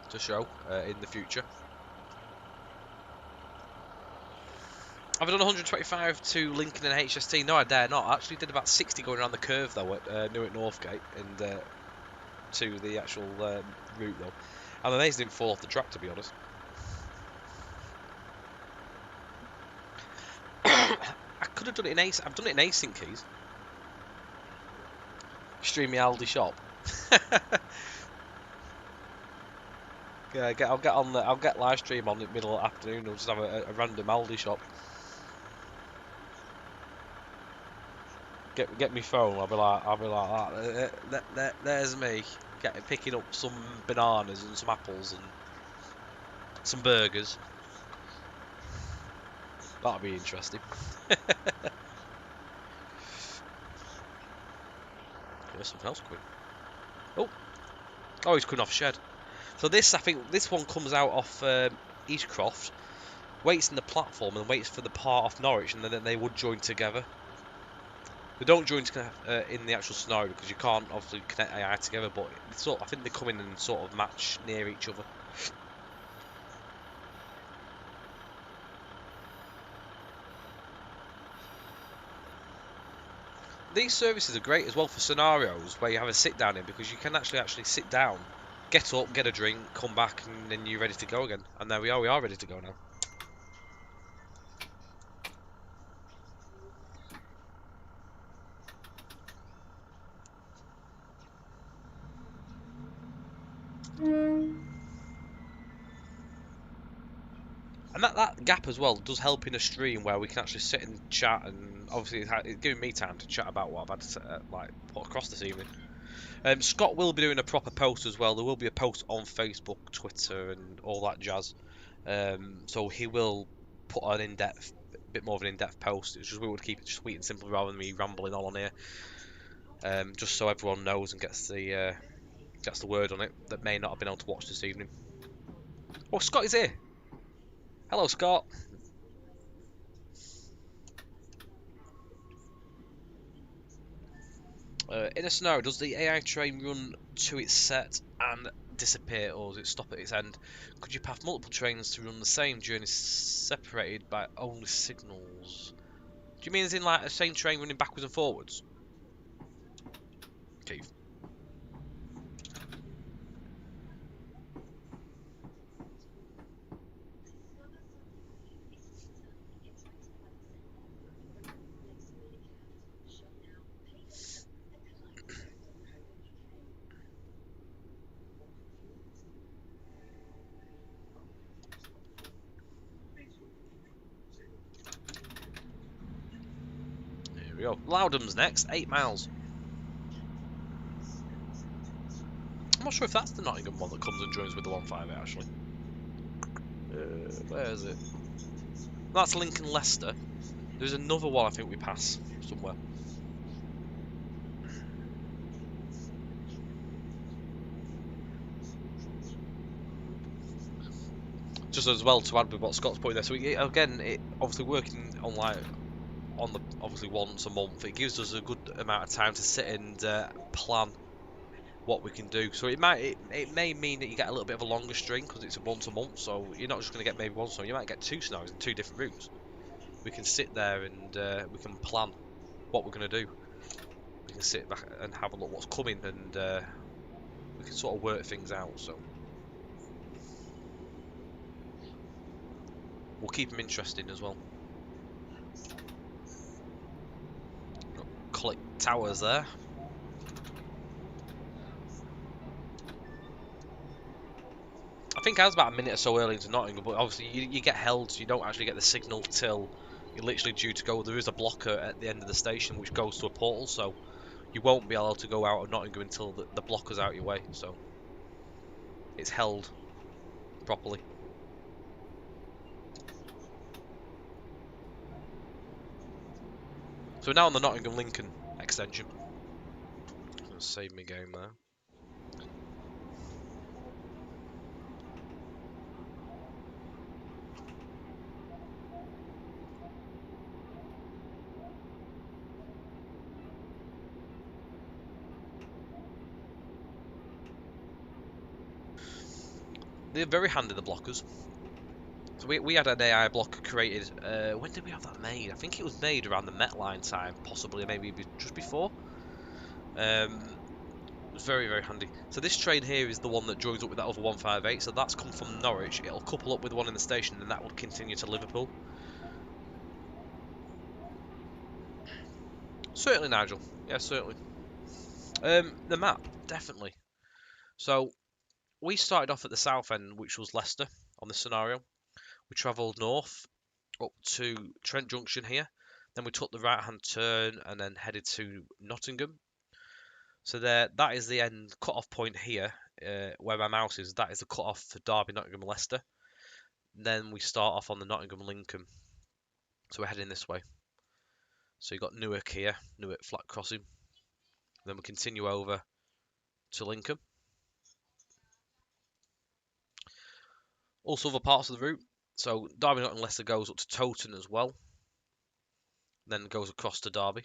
to show in the future. Have I done 125 to Lincoln and HST? No, I dare not. I actually did about 60 going around the curve though at Newark Northgate and to the actual route though. And the nails didn't fall off the track, to be honest. I could have done it in Ace. I've done it in Async keys. Stream my Aldi shop. Yeah, I'll get on. I'll get live stream on the middle of the afternoon. I'll just have a random Aldi shop. Get me phone. I'll be like, there's me. Picking up some bananas and some apples and some burgers. That'll be interesting. There's something else coming. Oh, he's coming off shed. So this, I think, this one comes out off Eastcroft, waits in the platform and waits for the part off Norwich, and then they would join together. They don't join together in the actual scenario because you can't obviously connect AI together, but I think they come in and sort of match near each other. These services are great as well for scenarios where you have a sit down in, because you can actually sit down, get up, get a drink, come back, and then you're ready to go again. And there we are ready to go now. And that gap as well does help in a stream where we can actually sit and chat, and obviously it's giving me time to chat about what I've had to put across this evening. Scott will be doing a proper post as well. There will be a post on Facebook, Twitter, and all that jazz. So he will put an in-depth, bit more of an in-depth post. It's just we would keep it sweet and simple rather than me rambling on here. Just so everyone knows and gets the word on it that may not have been able to watch this evening. Oh, Scott is here. Hello, Scott. In a scenario, does the AI train run to its set and disappear, or does it stop at its end? Could you path multiple trains to run the same journey separated by only signals? Do you mean as in like a same train running backwards and forwards? Keith. Here we go. Loudham's next, 8 miles. I'm not sure if that's the Nottingham one that comes and joins with the 158 actually. Where is it? That's Lincoln Leicester. There's another one I think we pass somewhere. Just as well to add with what Scott's putting there. So again, obviously working on obviously once a month, it gives us a good amount of time to sit and plan what we can do. So it may mean that you get a little bit of a longer string because it's a once a month. So you're not just going to get maybe one scenario, you might get 2 scenarios in 2 different routes. We can sit there and we can plan what we're going to do. We can sit back and have a look what's coming, and we can sort of work things out. So we'll keep them interesting as well. Got Click Towers there. I think I was about a minute or so early into Nottingham, but obviously you get held, so you don't actually get the signal till you're literally due to go. There is a blocker at the end of the station which goes to a portal, so you won't be allowed to go out of Nottingham until the blocker's out your way, so it's held properly. So we're now on the Nottingham Lincoln extension. Let's save me game there. They're very handy, the blockers. So we had an AI blocker created. When did we have that made? I think it was made around the Met Line time, possibly, maybe just before. It was very, very handy. So this train here is the one that joins up with that other 158. So that's come from Norwich. It'll couple up with one in the station, and that will continue to Liverpool. Certainly, Nigel. Yeah, certainly. The map, definitely. So we started off at the south end, which was Leicester, on this scenario. We travelled north up to Trent Junction here. Then we took the right-hand turn and then headed to Nottingham. So there, that is the end cut-off point here, where my mouse is. That is the cut-off for Derby, Nottingham, Leicester. Then we start off on the Nottingham-Lincoln. So we're heading this way. So you've got Newark here, Newark Flat Crossing. Then we continue over to Lincoln. Also other parts of the route. So Derby, Nottingham, Leicester goes up to Towton as well. Then goes across to Derby,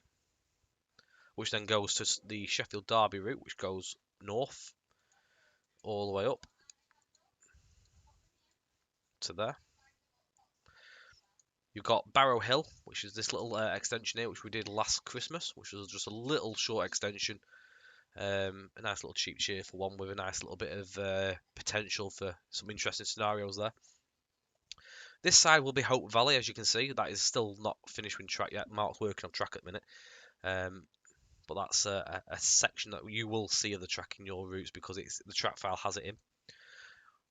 which then goes to the Sheffield Derby route, which goes north all the way up to there. You've got Barrow Hill, which is this little extension here, which we did last Christmas, which was just a little short extension. A nice little cheap, cheerful one with a nice little bit of potential for some interesting scenarios there. This side will be Hope Valley, as you can see. That is still not finished with track yet. Mark's working on track at the minute. But that's a section that you will see of the track in your routes because the track file has it in.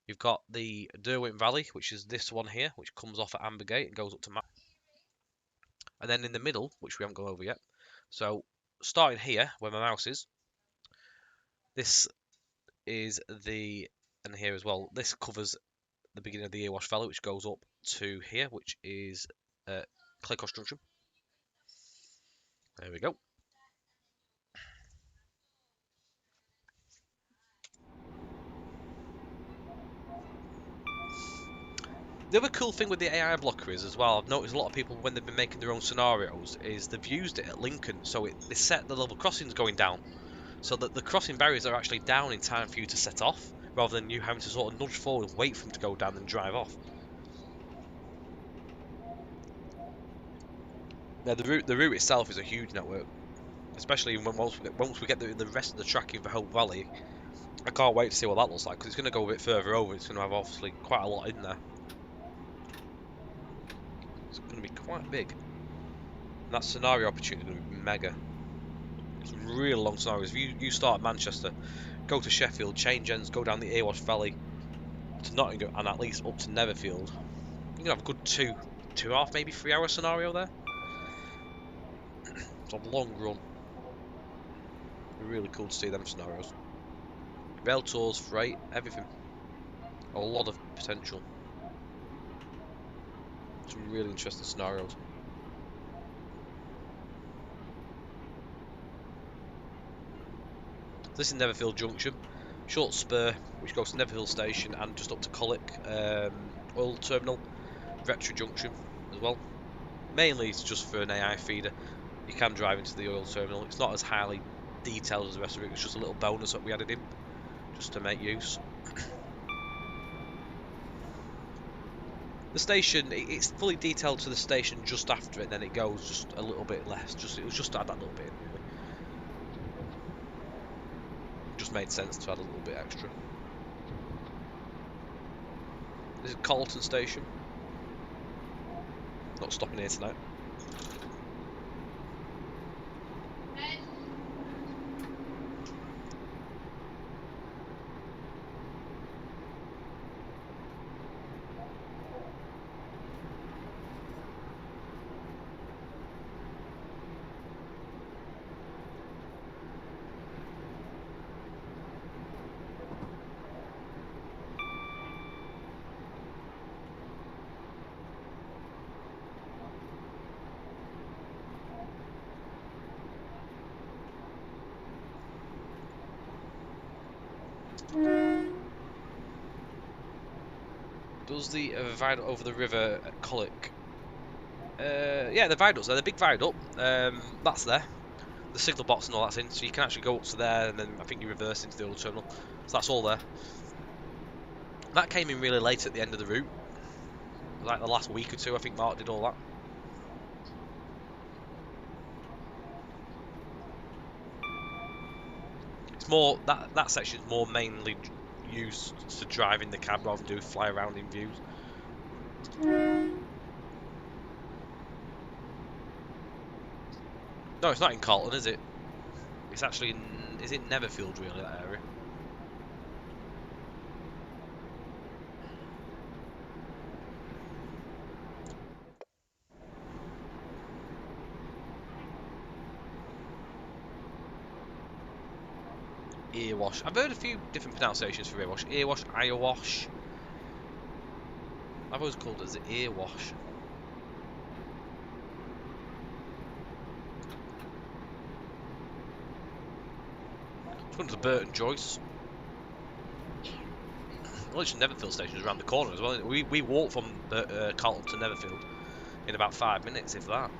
You've got the Derwent Valley, which is this one here, which comes off at Ambergate and goes up to and then in the middle, which we haven't gone over yet. So starting here, where my mouse is, this is and here as well, this covers the beginning of the Erewash Valley, which goes up to here, which is Claycross Junction. There we go. The other cool thing with the AI blocker is as well, I've noticed a lot of people when they've been making their own scenarios, is they've used it at Lincoln, so they set the level crossings going down, so that the crossing barriers are actually down in time for you to set off, rather than you having to sort of nudge forward, wait for them to go down and drive off. Now the route itself is a huge network, especially once we get the rest of the tracking for Hope Valley. I can't wait to see what that looks like because it's going to go a bit further over. It's going to have obviously quite a lot in there. It's going to be quite big. And that scenario opportunity is going to be mega. It's real long scenarios. If you start at Manchester, go to Sheffield, change ends, go down the Erewash Valley to Nottingham, and at least up to Netherfield, you're going to have a good 2.5, maybe 3 hour scenario there. It's a long run. Really cool to see them scenarios. Rail tours, freight, everything. A lot of potential. Some really interesting scenarios. This is Netherfield Junction. Short spur, which goes to Netherfield Station and just up to Colwick Oil Terminal. Retro Junction as well. Mainly it's just for an AI feeder. You can drive into the oil terminal. It's not as highly detailed as the rest of it. It's just a little bonus that we added in, just to make use. The station, it's fully detailed to the station just after it, and then it goes just a little bit less. It was just to add that little bit, really. Just made sense to add a little bit extra. This is Carlton Station. Not stopping here tonight. Does the viaduct over the river at Colwick? Yeah, the viaduct's there, the big viaduct. That's there. The signal box and all that's in, so you can actually go up to there, and then I think you reverse into the old terminal. So that's all there. That came in really late at the end of the route, like the last week or two. I think Mark did all that. It's more that section is more mainly used to drive in the cab rather than do fly around in views. No, it's not in Carlton, is it? It's actually in. Is it Netherfield, really, that area? Earwash. I've heard a few different pronunciations for earwash. Earwash, eyewash. I've always called it as earwash. It's one of the Burton Joyce. Well, it's Netherfield station is around the corner as well. We walk from Carlton to Netherfield in about 5 minutes, if that.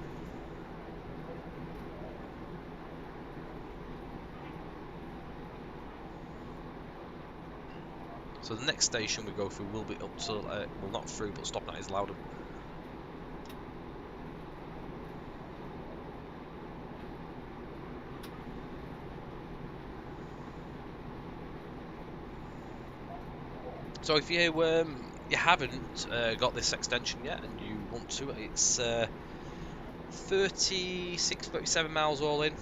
So the next station we go through will be up to, well, not through, but stopping at is Loudon. So if you haven't got this extension yet and you want to, it's 36, 37 miles all in,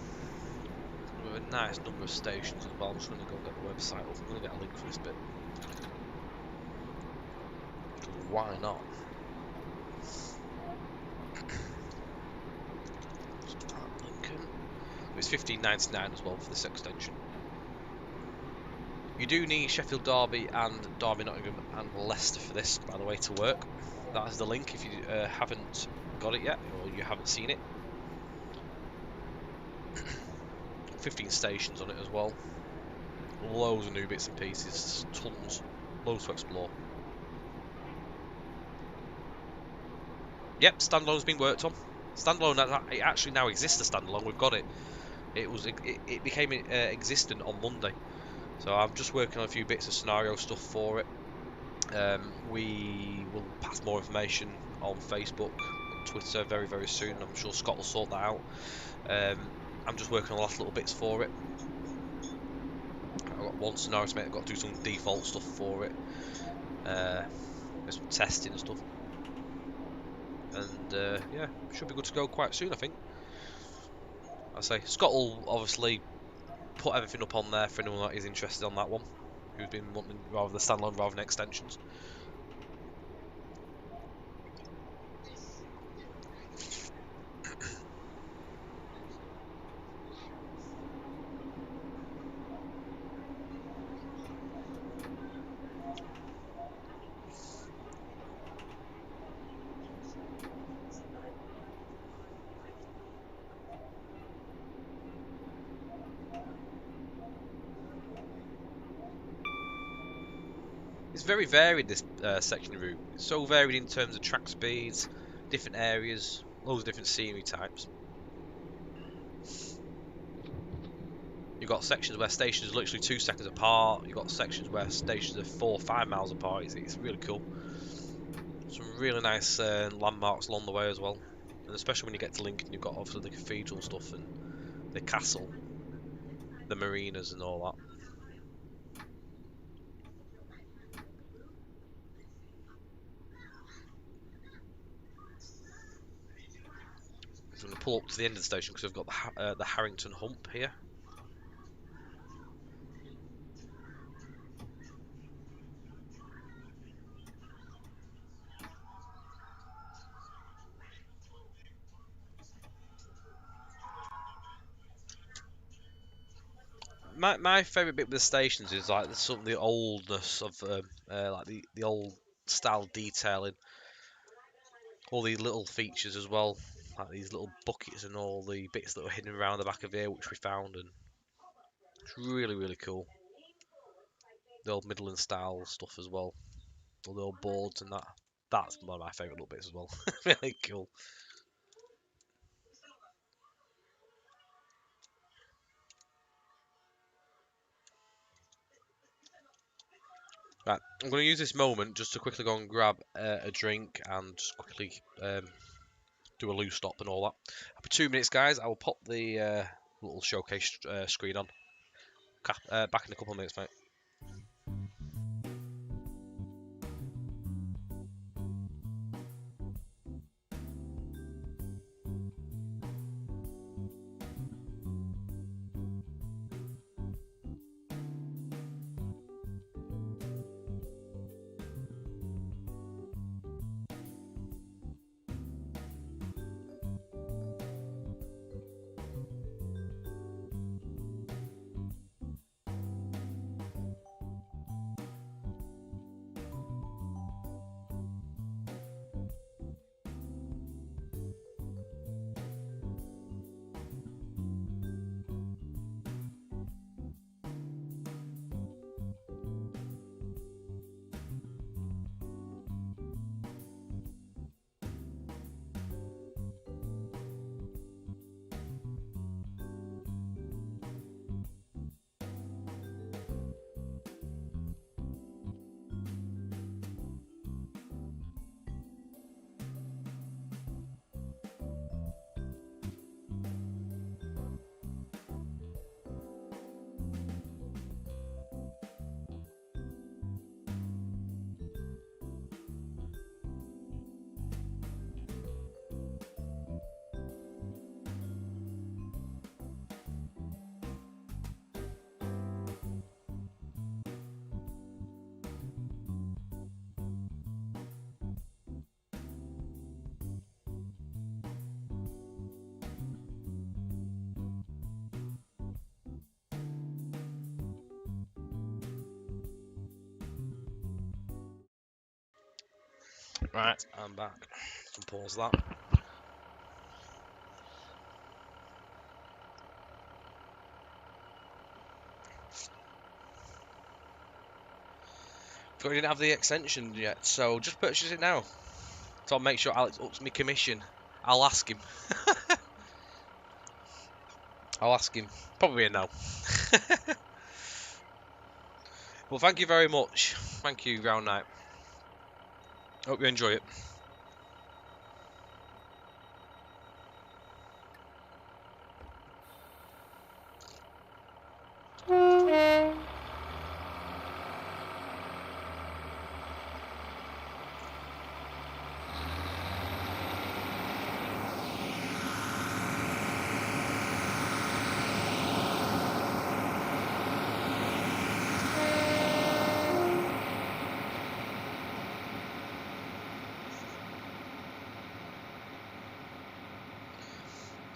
with a nice number of stations as well. I'm just going to go get the website up. I'm going to get a link for this bit. Why not? Lincoln. It's £15.99 as well for this extension. You do need Sheffield Derby and Derby Nottingham and Leicester for this, by the way, to work. That is the link if you haven't got it yet or you haven't seen it. 15 stations on it as well. Loads of new bits and pieces, tons, loads to explore. Yep, standalone's been worked on. Standalone, it actually now exists. The standalone, we've got it. It became existent on Monday. So I'm just working on a few bits of scenario stuff for it. We will pass more information on Facebook and Twitter very, very soon. I'm sure Scott will sort that out. I'm just working on the last little bits for it. I've got one scenario to make. I've got to do some default stuff for it. There's some testing and stuff. And yeah, should be good to go quite soon, I think. I say Scott will obviously put everything up on there for anyone that is interested on that one, who's been wanting rather the standalone rather than extensions. It's very varied, this section of route. It's so varied in terms of track speeds, different areas, loads of different scenery types. You've got sections where stations are literally 2 seconds apart. You've got sections where stations are 4 or 5 miles apart. It's really cool. Some really nice landmarks along the way as well. And especially when you get to Lincoln, you've got obviously the cathedral stuff and the castle, the marinas and all that. I'm going to pull up to the end of the station because we've got the Harrington Hump here. My favourite bit with the stations is like some of the oldness of like the old style detailing, all these little features as well, like these little buckets and all the bits that were hidden around the back of here, which we found, and it's really, really cool. The old Midland style stuff as well, all the old boards and that. That's one of my favourite little bits as well. Really cool. Right, I'm going to use this moment just to quickly go and grab a drink and just quickly do a loo stop and all that. After 2 minutes, guys, I will pop the little showcase screen on. Back in a couple of minutes, mate. Right, I'm back. Can pause that. But we didn't have the extension yet, so just purchase it now. So I'll make sure Alex ups me commission. I'll ask him. I'll ask him. Probably a no. Well, thank you very much. Thank you, Round Night. Hope you enjoy it.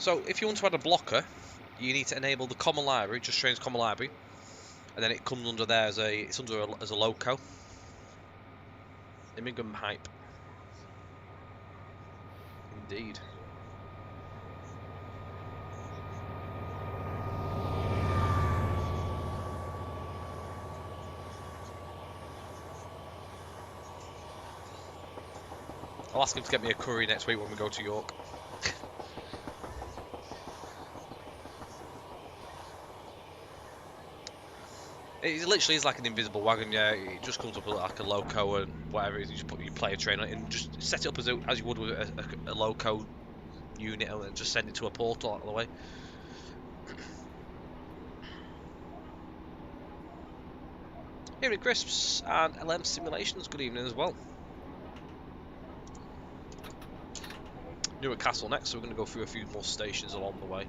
So, if you want to add a blocker, you need to enable the common library, just Trains common library, and then it comes under there as a loco. Immingham hype. Indeed. I'll ask him to get me a curry next week when we go to York. It literally is like an invisible wagon, yeah. It just comes up with like a loco and whatever it is. You play a train on it and just set it up as you would with a loco unit and then just send it to a portal out of the way. Here at Crisps and LM Simulations, good evening as well. Newark Castle next, so we're going to go through a few more stations along the way.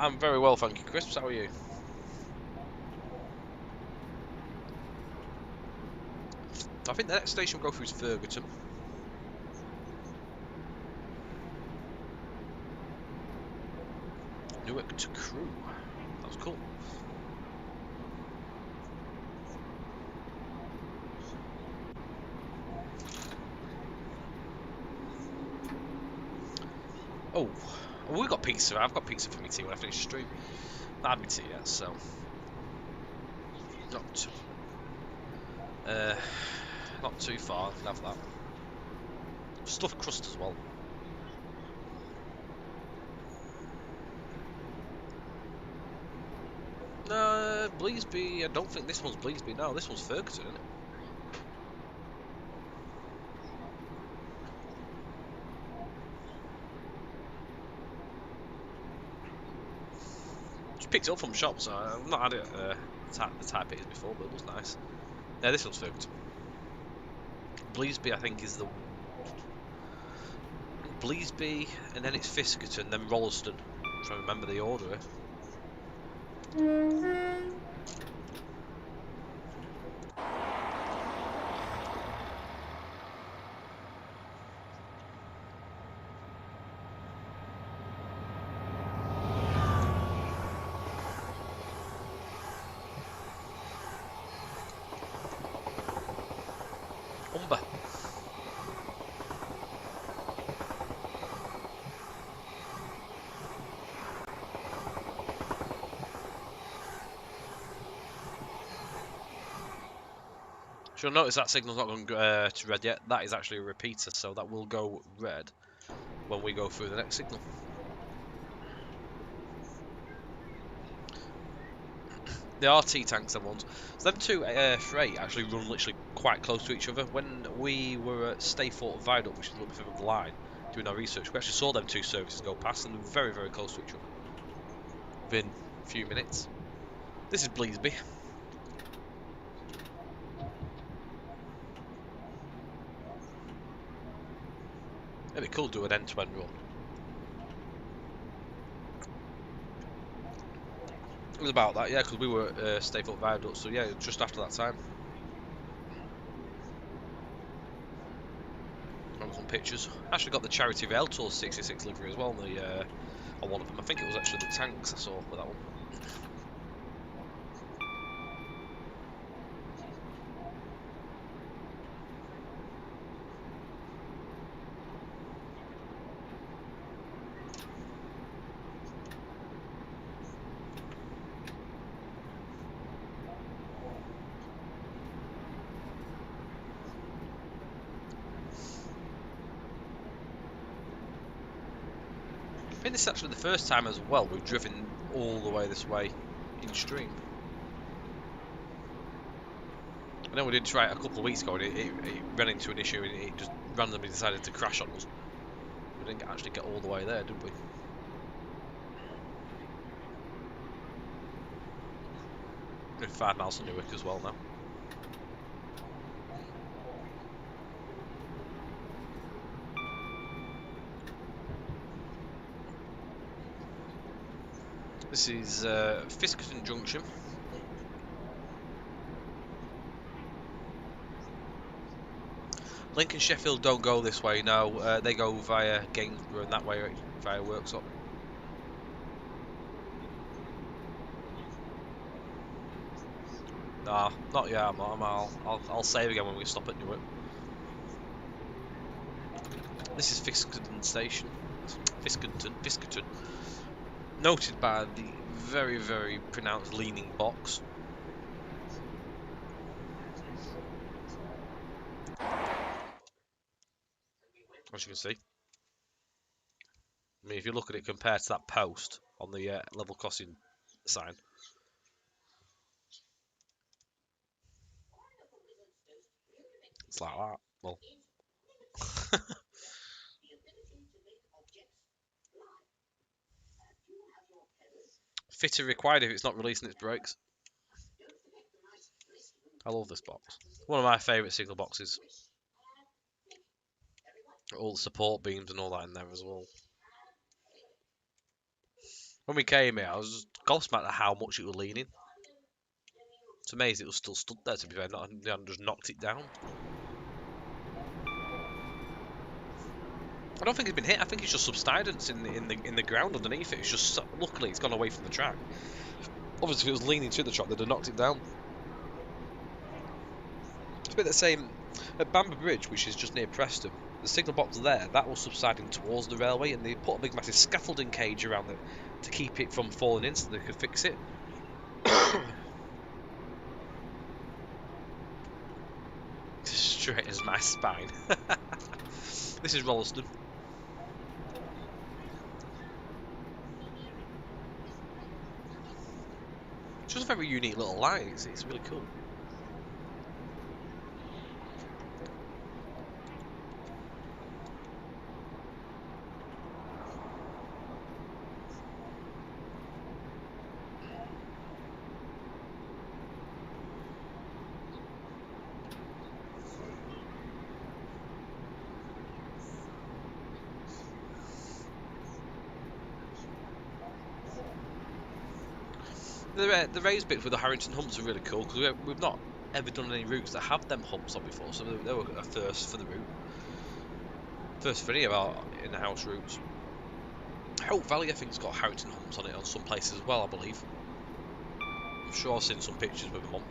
I'm very well, thank you, Crisps. How are you? I think the next station we'll go through is Ferguson. Newark to Crewe. That was cool. Oh, we got pizza. I've got pizza for me too when I finish the stream. Add me to, yeah, so not uh, not too far. I can have that. Stuffed crust as well. No, Bleasby. I don't think this one's Bleasby. No, this one's Ferguson, isn't it? Just picked it up from shops. So I've not had it the type it is before, but it was nice. Yeah, this one's Ferguson. Bleasby, I think, is the Bleasby, and then it's Fiskerton, then Rolleston. I'm trying to remember the order. Umber. So you'll notice that signal's not gone to red yet. That is actually a repeater, so that will go red when we go through the next signal. They are T-tanks, them ones. So them two freight actually run literally quite close to each other. When we were at Stayfort Viaduct, which is a little bit further up the line, doing our research, we actually saw them two services go past, and they were very, very close to each other within a few minutes. This is Bleasby. It'd be cool to do an end-to-end run. It was about that, yeah, because we were at Stayfort Viaduct, so yeah, just after that time. Some pictures. Actually got the Charity Rail Tour 66 livery as well on one of them. I think it was actually the tanks I saw with that one. I think this is actually the first time as well we've driven all the way this way in stream. I know we did try it a couple of weeks ago and it ran into an issue and it just randomly decided to crash on us. We didn't actually get all the way there, did we? We're 5 miles to Newark as well now. This is Fiskerton Junction. Lincoln Sheffield don't go this way, no. They go via Gainsborough and that way via Worksop. Nah, not yet. I'll save again when we stop at Newark. This is Fiskerton Station. Fiskerton. Noted by the very, very pronounced leaning box. As you can see. I mean, if you look at it compared to that post on the level crossing sign. It's like that. Well. Fitter required if it's not releasing its brakes. I love this box. One of my favourite signal boxes. All the support beams and all that in there as well. When we came here, I was just gobsmacked at how much it was leaning. It's amazing it was still stood there, to be fair. They hadn't just knocked it down. I don't think it's been hit. I think it's just subsidence in the ground underneath it. It's just luckily it's gone away from the track. Obviously, if it was leaning to the track, they'd have knocked it down. It's a bit the same at Bamber Bridge, which is just near Preston. the signal box there, that was subsiding towards the railway, and they put a big massive scaffolding cage around it to keep it from falling in so they could fix it. Straight as my spine. This is Rolleston. It's just a very unique little line, it's really cool. The raised bits with the Harrington humps are really cool because we've not ever done any routes that have them humps on before, so they were a first for the route. First for any of our in-house routes. Hope Valley, I think, has got Harrington humps on it on some places as well, I believe. I'm sure I've seen some pictures with them on.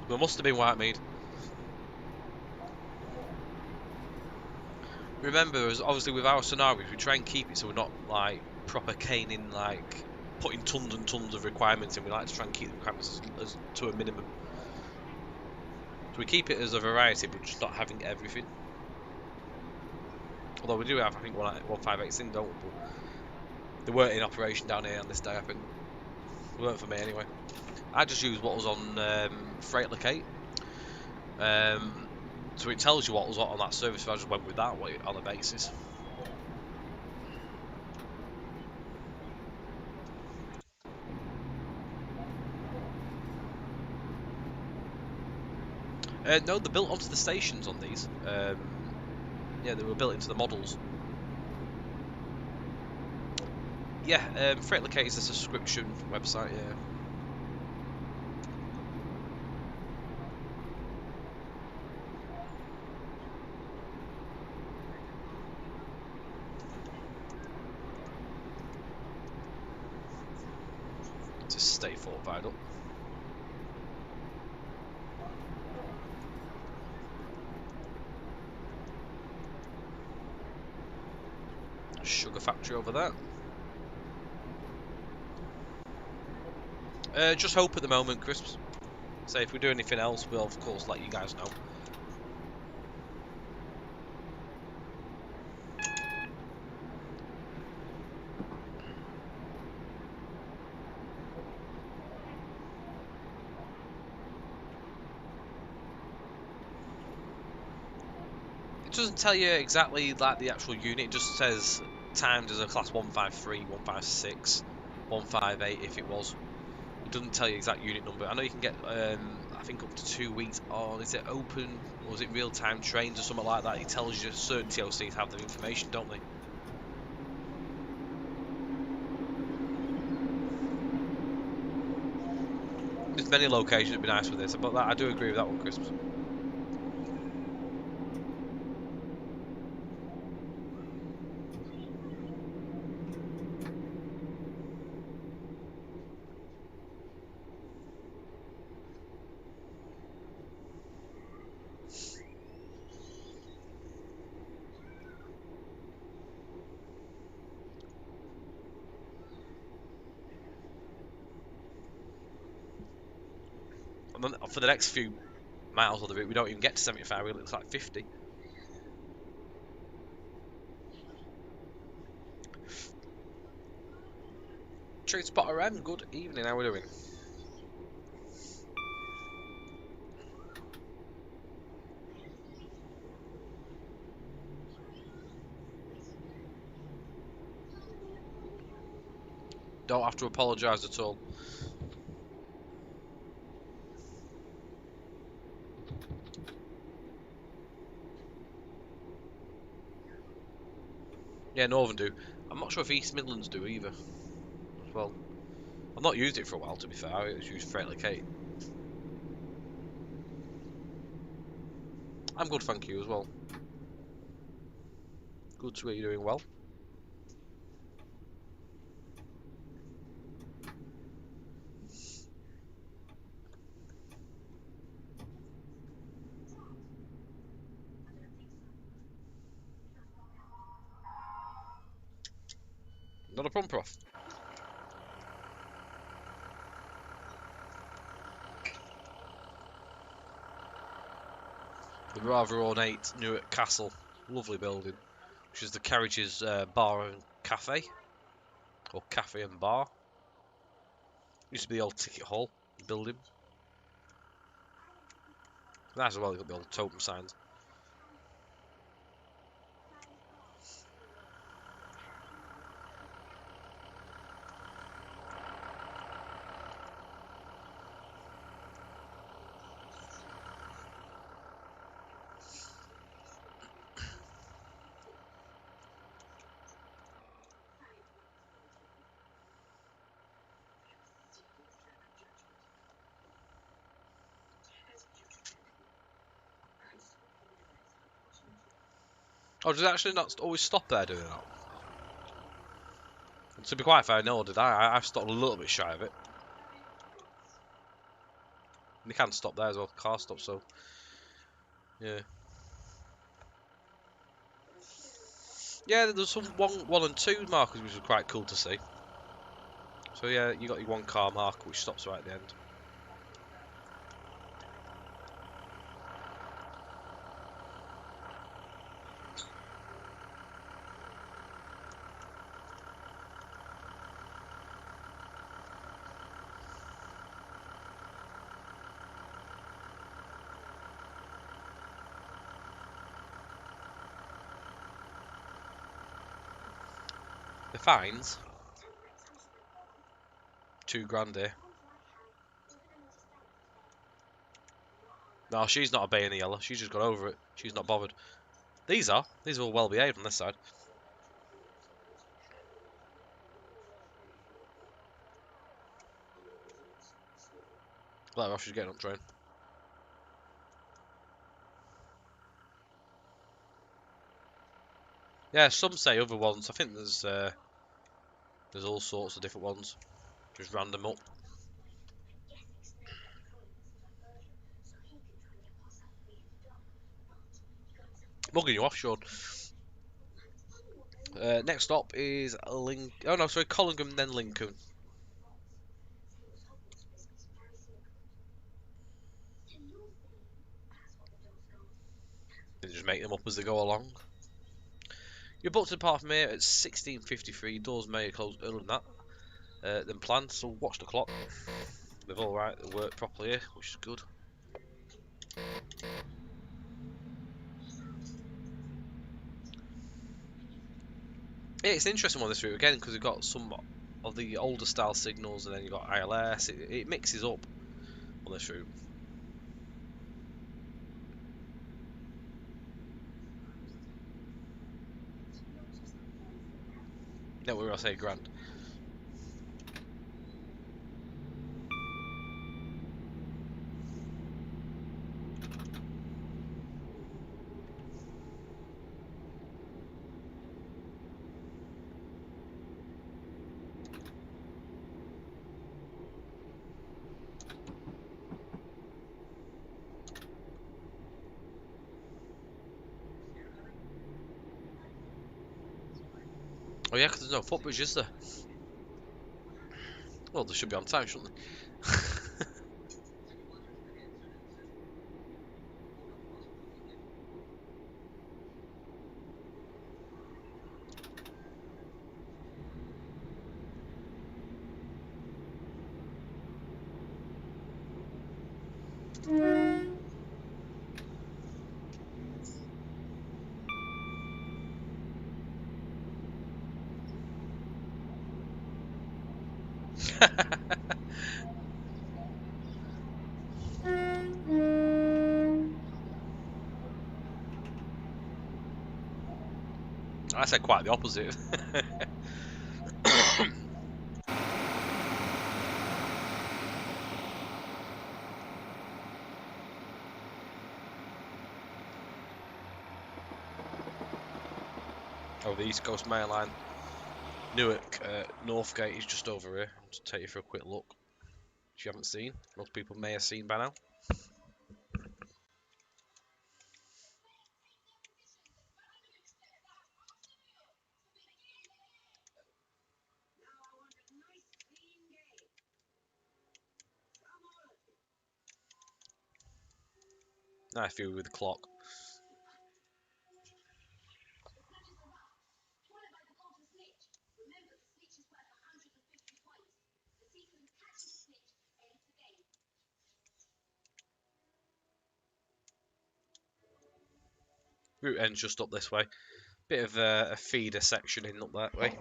There must have been Whitemead. Remember, as obviously with our scenarios, we try and keep it so we're not like proper caning, like putting tons and tons of requirements in. We like to try and keep the requirements as to a minimum. So we keep it as a variety, but just not having everything. Although we do have, I think, 158s in, don't we? But they weren't in operation down here on this day, I think. They weren't for me anyway. I just used what was on Freight Locate. So it tells you what was on that service, so I just went with that way on the basis. No, they're built onto the stations on these. Yeah, they were built into the models. Yeah, Freight Locate is a subscription website, yeah. Just stay fortified up. Sugar factory over there. Just hope at the moment, Crisps. So if we do anything else, we'll of course let you guys know. It doesn't tell you exactly like the actual unit, it just says timed as a class 153, 156, 158 if it was. It doesn't tell you exact unit number. I know you can get, I think up to 2 weeks on, is it open, or is it real-time trains or something like that? It tells you certain TLCs have the information, don't they? There's many locations that'd be nice with this, but I do agree with that one, Chris. And then for the next few miles of the route, we don't even get to 75, it looks like 50. Trade Spotter M, good evening, how are we doing? Don't have to apologise at all. Yeah, Northern do. I'm not sure if East Midlands do either. As well. I've not used it for a while, to be fair. I just used Freight Locate. I'm good, thank you, as well. Good to hear you're doing well. Not a problem, Prof. The rather ornate Newark Castle, lovely building, which is the Carriages Bar and Cafe, or Cafe and Bar. Used to be the old ticket hall building. Nice as well, you've got the old totem signs. Oh, does it actually not always stop there doing that? And to be quite fair, no, did I? I've stopped a little bit shy of it. And you can stop there as well, car stop, so yeah. Yeah, there's some one and two markers which was quite cool to see. So yeah, you got your one car marker which stops right at the end. The fines, £2 here. No, she's not obeying the yellow. She's just got over it. She's not bothered. These are all well behaved on this side. Let her off. She's getting up train. Yeah, some say other ones. I think there's all sorts of different ones. Just random up. Mugging you off, Sean. Next stop is Oh no, sorry, Collingham, then Lincoln. They just make them up as they go along. You're booked to depart from here at 16:53. Doors may close earlier than that than planned, so watch the clock. They've all right. They work properly here, which is good. Yeah, it's an interesting one this route again because we've got some of the older style signals and then you've got ILS. It mixes up on this route. No, we were say grand. Oh yeah, because there's no footbridge, is there? Well, they should be on time, shouldn't they? I said quite the opposite. Oh, the East Coast Main Line. Newark Northgate is just over here. I'll just take you for a quick look. If you haven't seen, most people may have seen by now. Nice view with the clock. Route ends just up this way. Bit of a feeder section in up that way.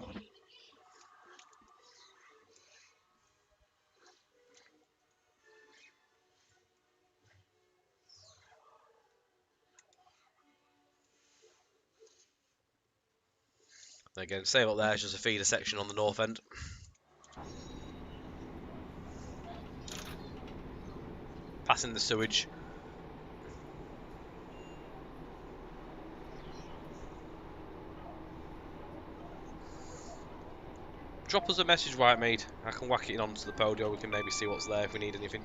Again, same up there, it's just a feeder section on the north end. Passing the sewage. Drop us a message, Whitemead. I can whack it in onto the podium. We can maybe see what's there if we need anything.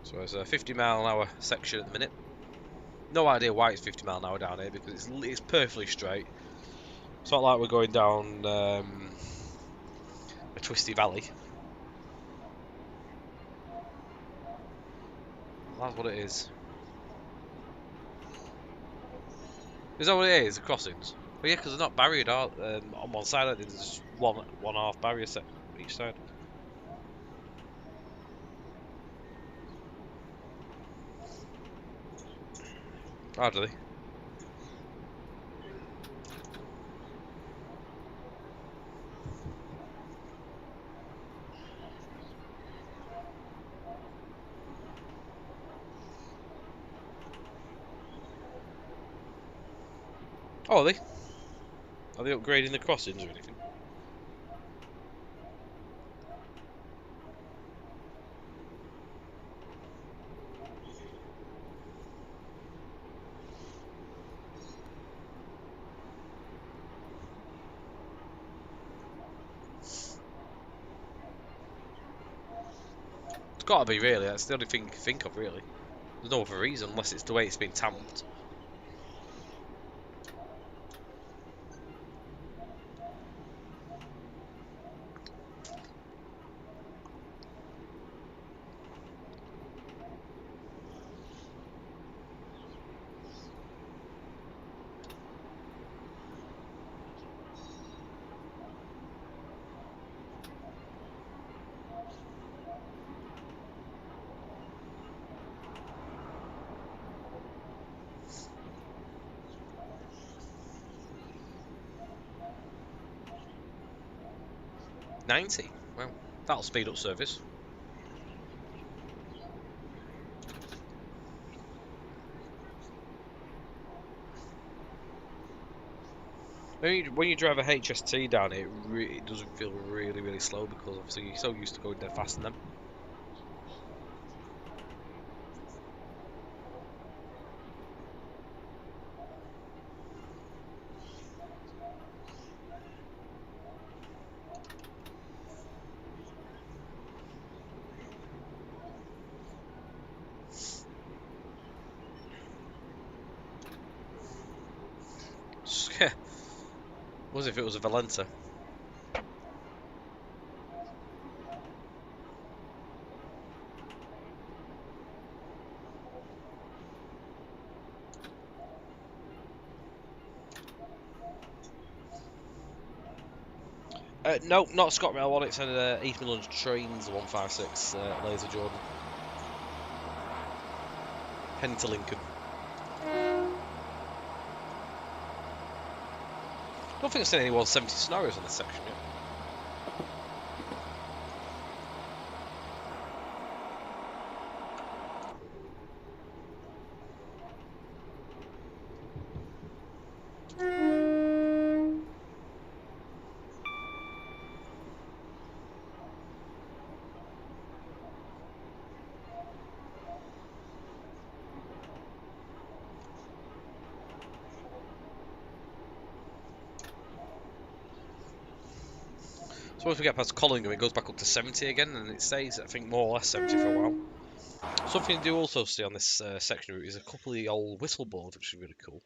So it's a 50-mile-an-hour section at the minute. No idea why it's 50 mile an hour down here because it's perfectly straight. It's not like we're going down a twisty valley. That's what it is. Is that what it is? The crossings? Well, yeah, because they're not barriered on one side. There's just one half barrier set each side. Oh, do they? Oh, are they? Are they upgrading the crossings or anything? It's got to be, really. That's the only thing you can think of, really. There's no other reason unless it's the way it's been tamped. $90. Well, that'll speed up service. When you drive a HST down here, it doesn't feel really slow because obviously you're so used to going dead fast in them. What as if it was a Valenta. No, not Scott Rail one. It's an East Midlands Trains 156 Laser Jordan. Heading to Lincoln. I don't think I've seen any 170 scenarios on this section yet. So once we get past Collingham, it goes back up to 70 again, and it stays, I think, more or less 70 for a while. Something you do also see on this section route is a couple of the old whistle boards, which is really cool.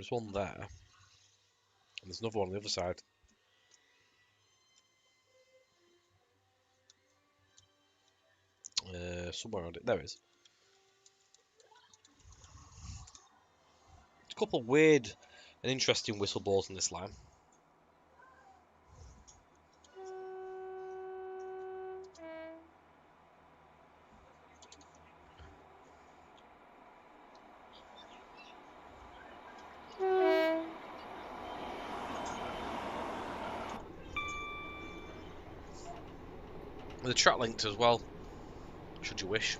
There's one there, and there's another one on the other side. Somewhere around it. There it is. A couple of weird and interesting whistle balls in this line. With the track linked as well, should you wish.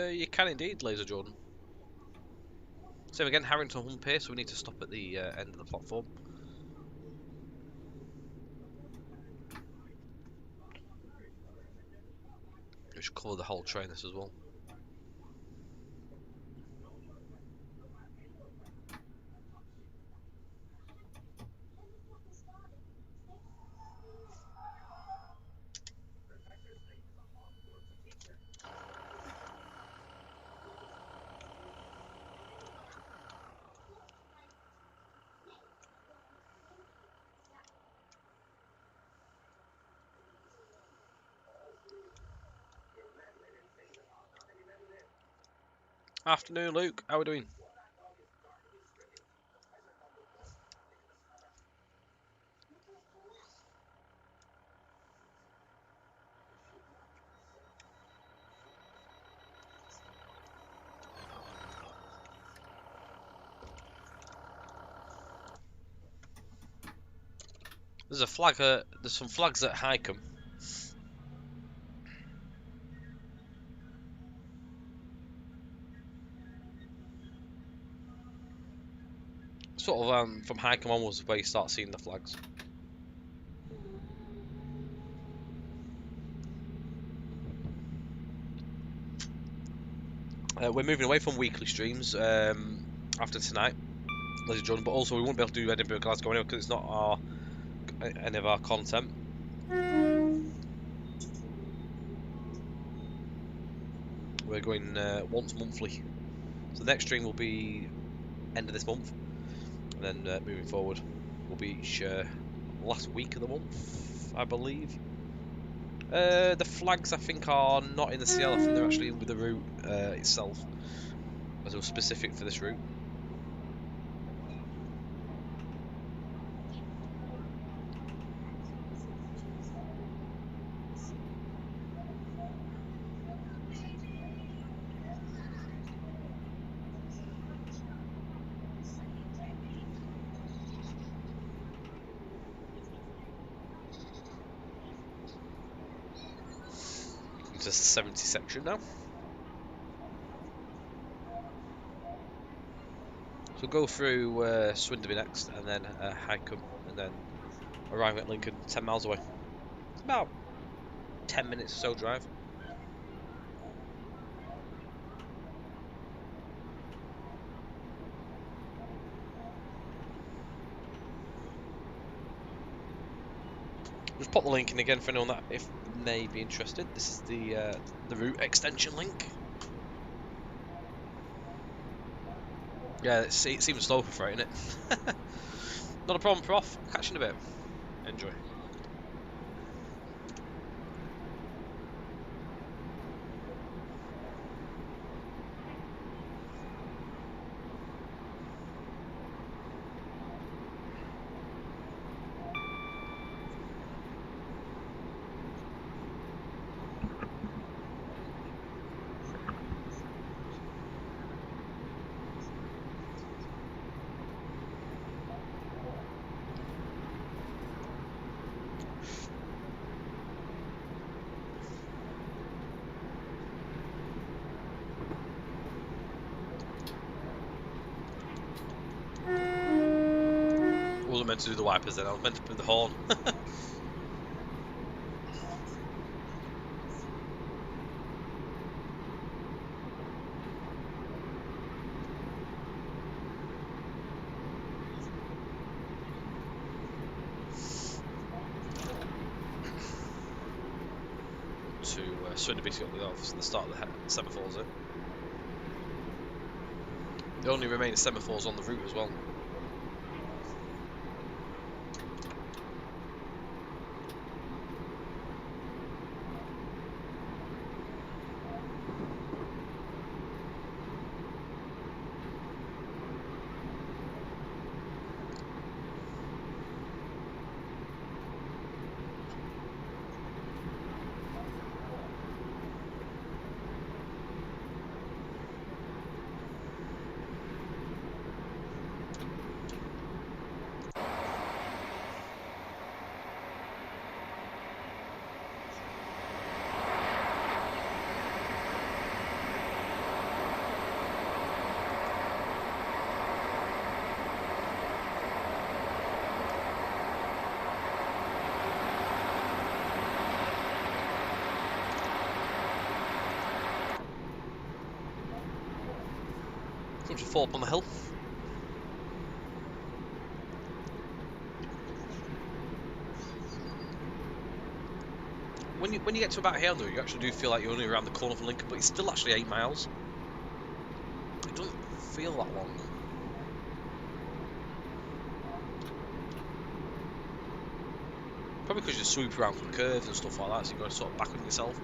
You can indeed, Laser Jordan. Same again, Harrington Hump here, so we need to stop at the end of the platform. We should cover the whole train this as well. Afternoon, Luke. How are we doing? There's a flag. There's some flags at Highcombe. Sort of from Highcombe onwards where you start seeing the flags. We're moving away from weekly streams after tonight, ladies and gentlemen, but also we won't be able to do Edinburgh Glasgow anyway because it's not any of our content. We're going once monthly, so the next stream will be end of this month, and then moving forward will be each last week of the month, I believe. The flags I think are not in the CL, I think they're actually with the route itself, as it was specific for this route. Into the 70 section now. So we'll go through Swinderby next, and then Highcombe, and then arrive at Lincoln, 10 miles away. About 10 minutes or so drive. Just pop the link in again for anyone that if may be interested. This is the route extension link. Yeah, it seems slow for freight, innit? Not a problem, Prof. Catch you in a bit. Enjoy. wasn't meant to do the wipers then, I was meant to put the horn. To swing the basically off the start of the semaphores. The only remaining semaphores on the route as well. Comes to fall up on the hill. When you get to about here, though, you actually do feel like you're only around the corner from Lincoln, but it's still actually 8 miles. It doesn't feel that long. Probably because you swoop around the curves and stuff like that, so you've got to sort of back on yourself.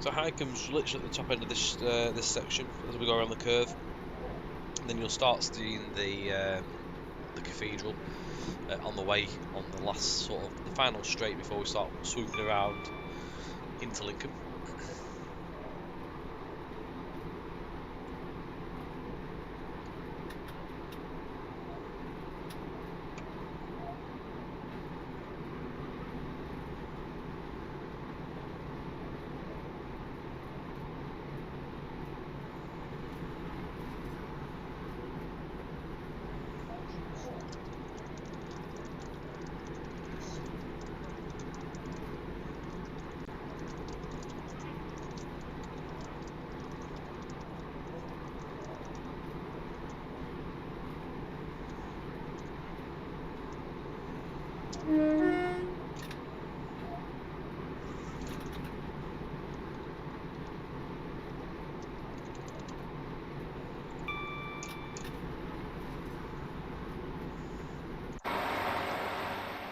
So Highcomb's literally at the top end of this this section as we go around the curve. And then you'll start seeing the cathedral on the way on the last sort of the final straight before we start swooping around into Lincoln.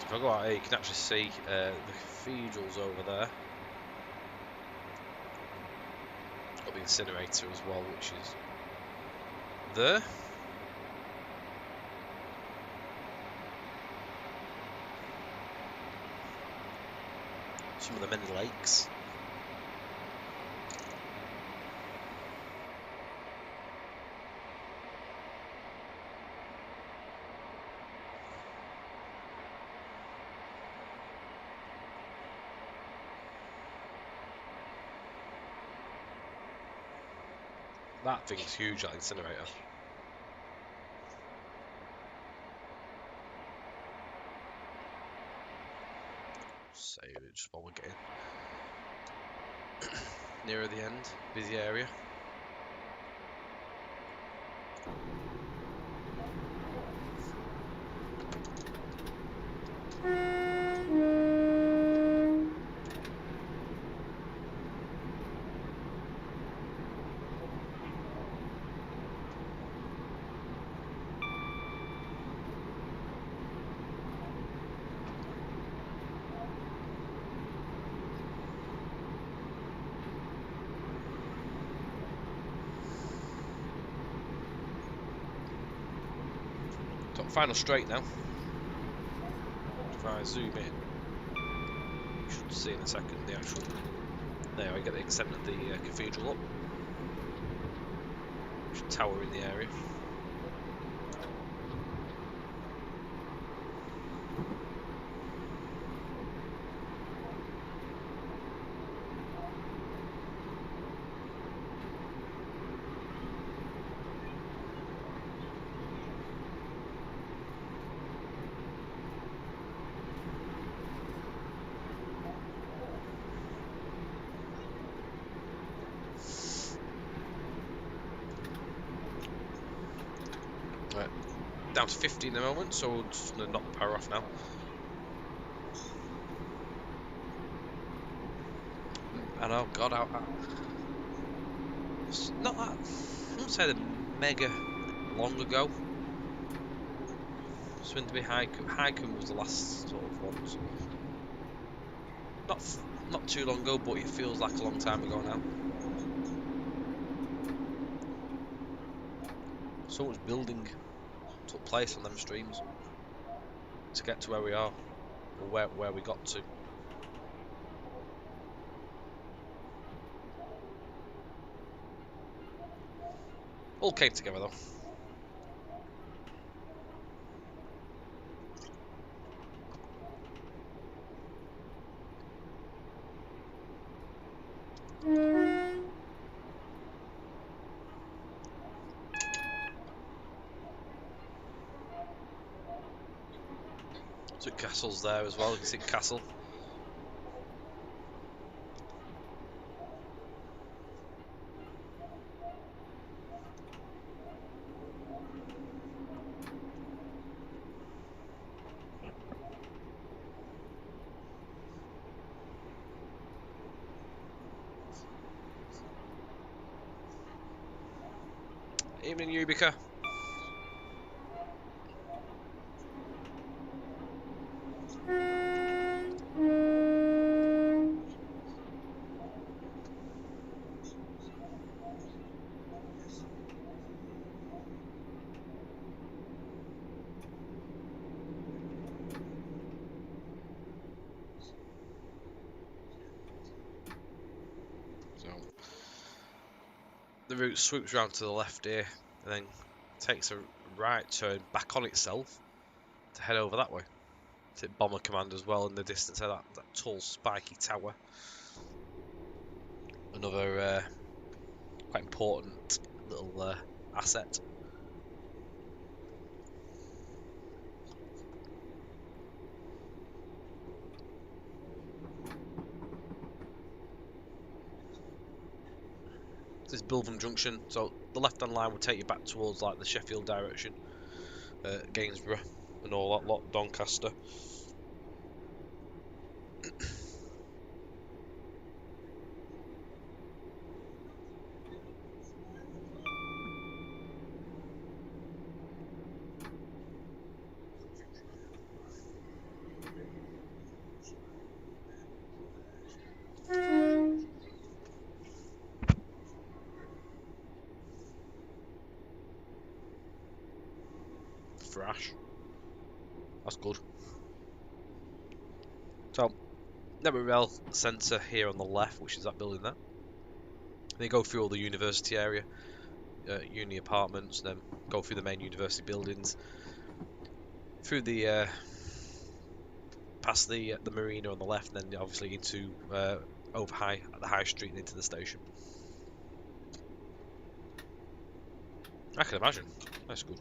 If I go out here, you can actually see the cathedrals over there. Got the incinerator as well, which is there. Some of the many lakes. That thing's huge, that incinerator. Save it just while we're getting nearer the end, busy area. Final straight now. If I zoom in, you should see in a second the actual. There, I get the extent of the cathedral up. Tower in the area. Right, down to 50 in the moment, so we're just going to knock the power off now. And oh god, it's not that, I wouldn't say they're mega long ago. Swindon Highcombe was the last sort of ones. Not too long ago, but it feels like a long time ago now. So much building took place on them streams to get to where we are, or where we got to. All came together though. So Castle's there as well. You can see Castle. Evening, Ubica. The route swoops round to the left here and then takes a right turn back on itself to head over that way. It's at Bomber Command as well in the distance there, that tall spiky tower. Another quite important little asset. This is Bilvum Junction, so the left-hand line will take you back towards like the Sheffield direction, Gainsborough and all that lot, Doncaster. Thrash. That's good. So, Network Rail Centre here on the left, which is that building there. They go through all the university area, uni apartments, then go through the main university buildings, through the past the marina on the left, and then obviously into over high at the high street and into the station. I can imagine. That's good.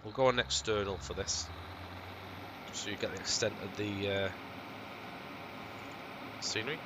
We'll go on external for this, so you get the extent of the scenery.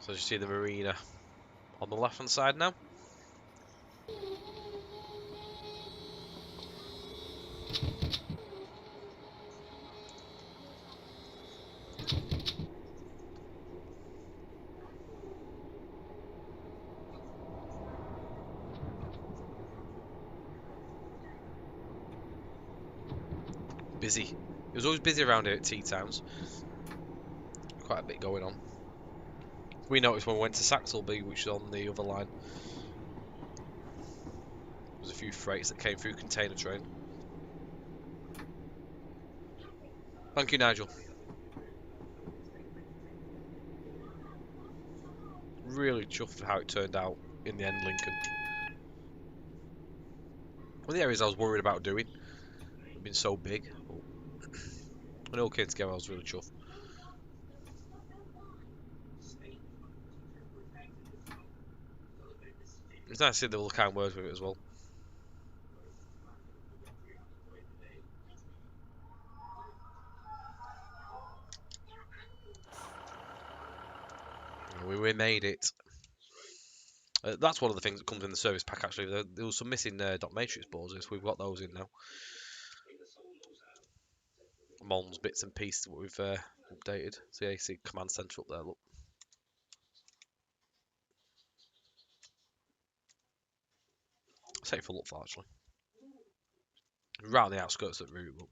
So as you see the marina on the left hand side now. Busy. It was always busy around here at tea times. Quite a bit going on. We noticed when we went to Saxelby, which is on the other line. There was a few freights that came through container train. Thank you, Nigel. Really chuffed for how it turned out in the end, Lincoln. One of the areas I was worried about doing, it been so big. When it all came together, I was really chuffed. It's nice to see the little kind words with it as well. We made it. That's one of the things that comes in the service pack, actually. There was some missing dot matrix boards, so we've got those in now. Mons, bits and pieces that we've updated. So yeah, you see command centre up there, look. Safe for look for, actually. Right on the outskirts of the route, look.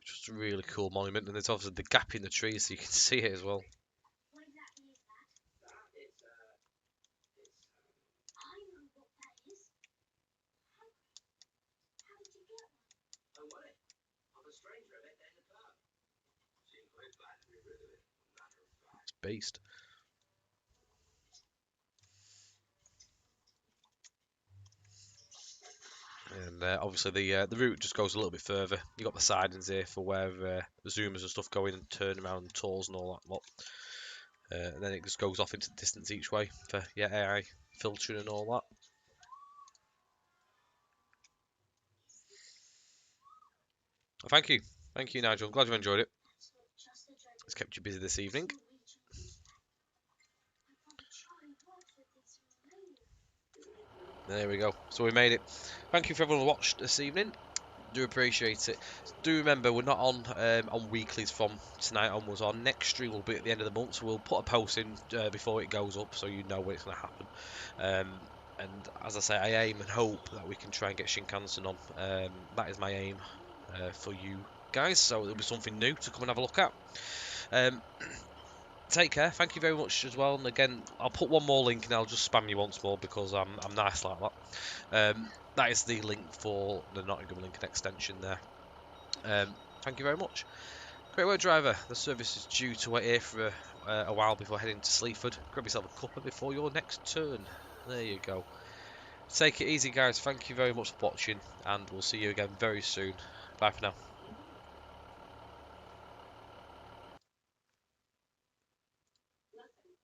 Just a really cool monument, and there's obviously the gap in the trees so you can see it as well. It's beast. And obviously the route just goes a little bit further. You got the sidings here for where the zoomers and stuff go in and turn around and tours and all that lot. And then it just goes off into the distance each way for AI filtering and all that. Well, thank you, Nigel. I'm glad you enjoyed it. It's kept you busy this evening. There we go. So we made it. Thank you for everyone who watched this evening. Do appreciate it. Do remember we're not on weeklies from tonight onwards. Our next stream will be at the end of the month, so we'll put a post in before it goes up, so you know when it's going to happen. And as I say, I aim and hope that we can try and get Shinkansen on. That is my aim for you guys. So there'll be something new to come and have a look at. Take care. Thank you very much as well. And again, I'll put one more link and I'll just spam you once more because I'm nice like that. That is the link for the Nottingham Lincoln extension there. Thank you very much. Great work, driver. The service is due to wait here for a while before heading to Sleaford. Grab yourself a cuppa before your next turn. There you go. Take it easy, guys. Thank you very much for watching, and we'll see you again very soon. Bye for now.